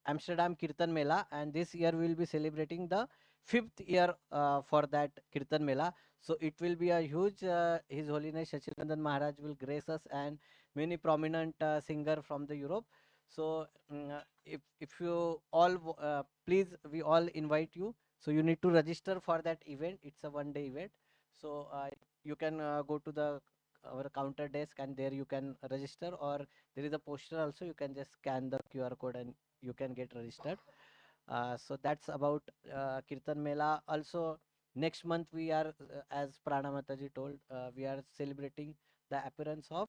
Amsterdam Kirtan Mela, and this year we will be celebrating the 5th year for that Kirtan Mela. So it will be a huge. His Holiness Shachirandan Maharaj will grace us, and many prominent singer from the Europe. So if you all please, we all invite you. So you need to register for that event. It's a one-day event. So you can go to the our counter desk, and there you can register, or there is a poster also. You can just scan the QR code and you can get registered. So that's about Kirtan Mela. Also, next month we are, as Prana Mataji told, we are celebrating the appearance of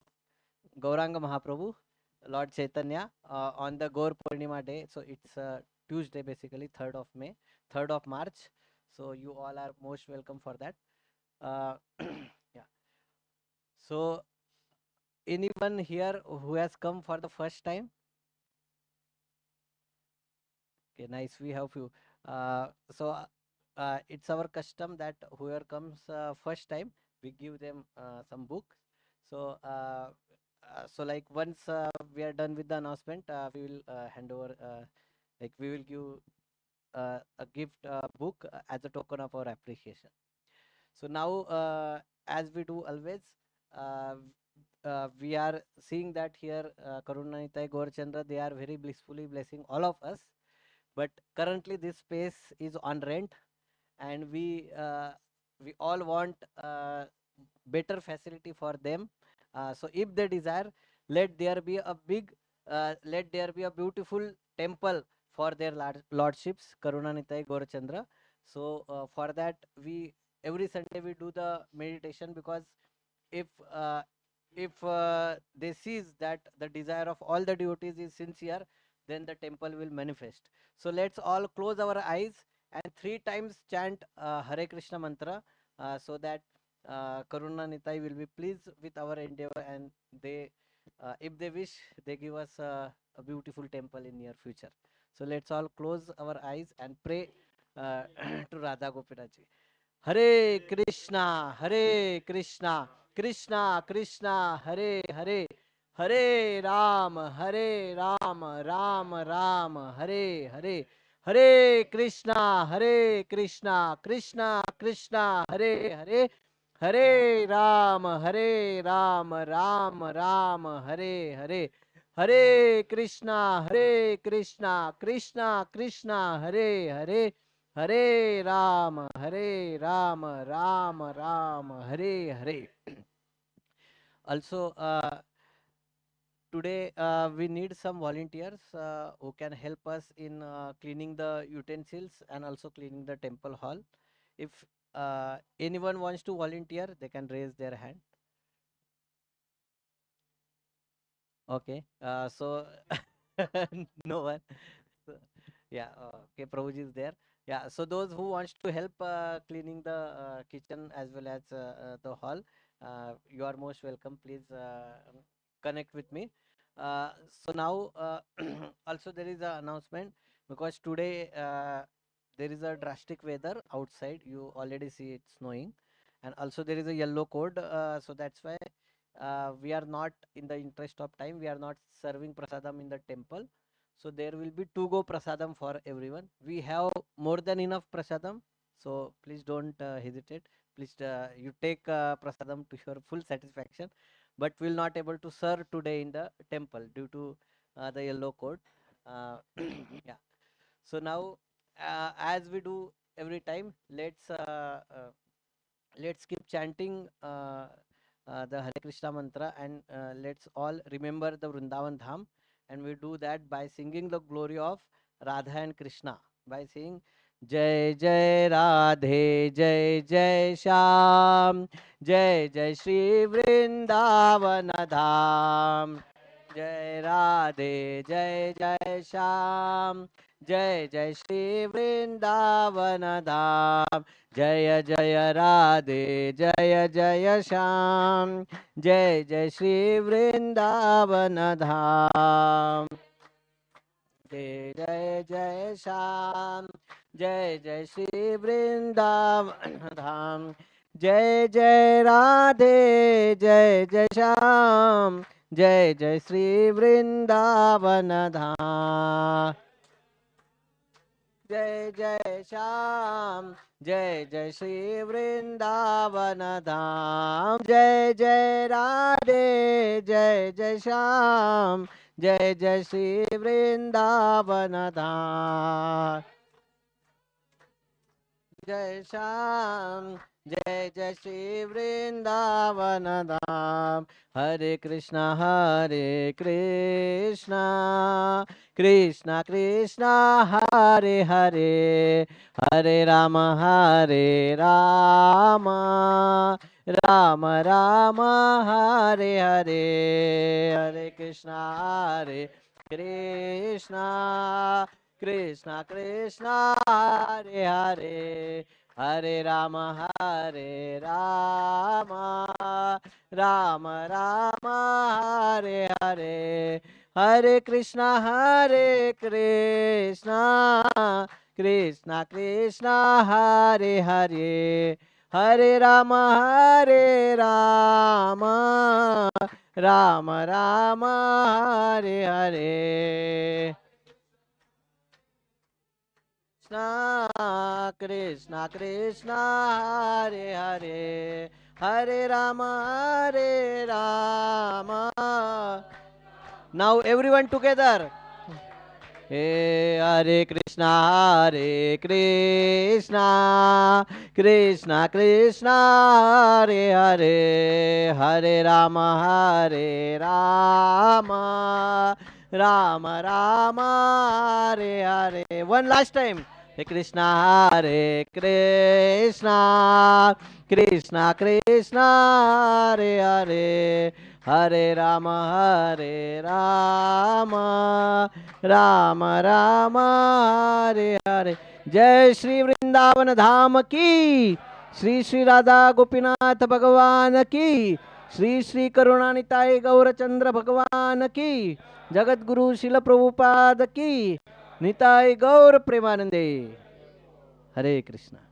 Gauranga Mahaprabhu, Lord Chaitanya, on the Gaur Purnima day. So it's Tuesday, basically 3rd of May, 3rd of March. So you all are most welcome for that. Yeah. So anyone here who has come for the first time? Okay, nice. We have few. It's our custom that whoever comes first time, we give them some books. So so like once we are done with the announcement, we will hand over. Like we will give a gift book as a token of our appreciation. So now, as we do always, uh, we are seeing that here Karunanitai Gaurchandra, they are very blissfully blessing all of us. But currently this space is on rent, and we all want better facility for them. So if they desire, let there be a big let there be a beautiful temple for their lordships, Karunanitai Gaurachandra. So for that, we every Sunday we do the meditation, because if uh, if they sees that the desire of all the devotees is sincere, then the temple will manifest. So let's all close our eyes and three times chant Hare Krishna mantra, so that Karuna Nitai will be pleased with our endeavor, and they, if they wish, they give us a beautiful temple in near future. So let's all close our eyes and pray to Radha Gopinaji. Hare Krishna, Hare Krishna, Krishna Krishna, Hare Hare, Hare Ram, Hare Ram, Ram Ram, Hare Hare, Hare Krishna, Hare Krishna, Krishna Krishna, Hare Hare, Hare Ram, Hare Ram, Ram Ram, Hare Hare, Hare Krishna, Hare Krishna, Krishna Krishna, Hare Hare, Hare Ram, Hare Ram, Ram Ram, Hare Hare. Also, today we need some volunteers who can help us in cleaning the utensils and also cleaning the temple hall. If anyone wants to volunteer, they can raise their hand. Okay, so no one. So, yeah, okay, Prabhuji is there. Yeah, so those who wants to help cleaning the kitchen as well as the hall, you are most welcome. Please connect with me. So now also there is an announcement, because today there is a drastic weather outside. You already see it snowing, and also there is a yellow code. So that's why we are not, in the interest of time, we are not serving prasadam in the temple. So there will be to go prasadam for everyone. We have more than enough prasadam, so please don't hesitate. Please you take prasadam to your full satisfaction, but will not able to serve today in the temple due to the yellow code. Yeah. So now, as we do every time, let's keep chanting the Hare Krishna mantra, and let's all remember the Vrindavan Dham, and we do that by singing the glory of Radha and Krishna by saying Jai Jai Radhe Jai Jai Shyam, Jai Jai Shri Vrindavan Dham, Jai Radhe Jai Jai Shyam, Jai Jai Shri Vrindavan Dham, Jaya Jaya Radhe Jaya Jaya Shyam, Jai Jai Shri Vrindavan Dham, Jai Jai Jai Shyam, Jai Jai Shri Vrindavan Dham, Jai Jai Radhe Jai Jai Shyam, Jai Jai Shri Vrindavan Dham, Jai Jai Shyam, Jai Jai Shri Vrindavan Dham, Jai Jai Radhe, Jai Jai Shyam, Jai Jai Shri Vrindavan Dham, Jai Shyam, Jai Jai Shri Vrindavan Dham, Hare Krishna, Hare Krishna, Krishna Krishna, Hare Hare, Hare Rama, Hare Rama, Rama Rama, Hare Hare, Hare Krishna, Hare Krishna, Krishna Krishna, Hare Hare, Hare Rama, Hare Rama, Rama Rama, Hare Hare, Hare Krishna, Hare Krishna, Krishna Krishna, Hare Hare, Hare Rama, Hare Rama, Rama Rama, Hare Hare. Krishna, Krishna Krishna, Hare Hare, Hare Rama, Hare Rama. Now everyone together. Hey, Hare Krishna, Hare Krishna, Krishna Krishna, Hare Hare, Hare Rama, Hare Rama, Ram Ram Hare Hare. One last time. Hare Krishna, Hare Krishna, Krishna Krishna, Hare Hare, Hare Rama, Hare Rama, Rama Rama, Hare Hare. जय श्री वृंदावन धाम की, श्री श्री राधा गोपीनाथ भगवान की, श्री श्री करुणानिताय गौरचंद्र भगवान की, जगत गुरु शिल प्रभुपाद की, निताय गौर प्रेमानंदे. हरे कृष्णा.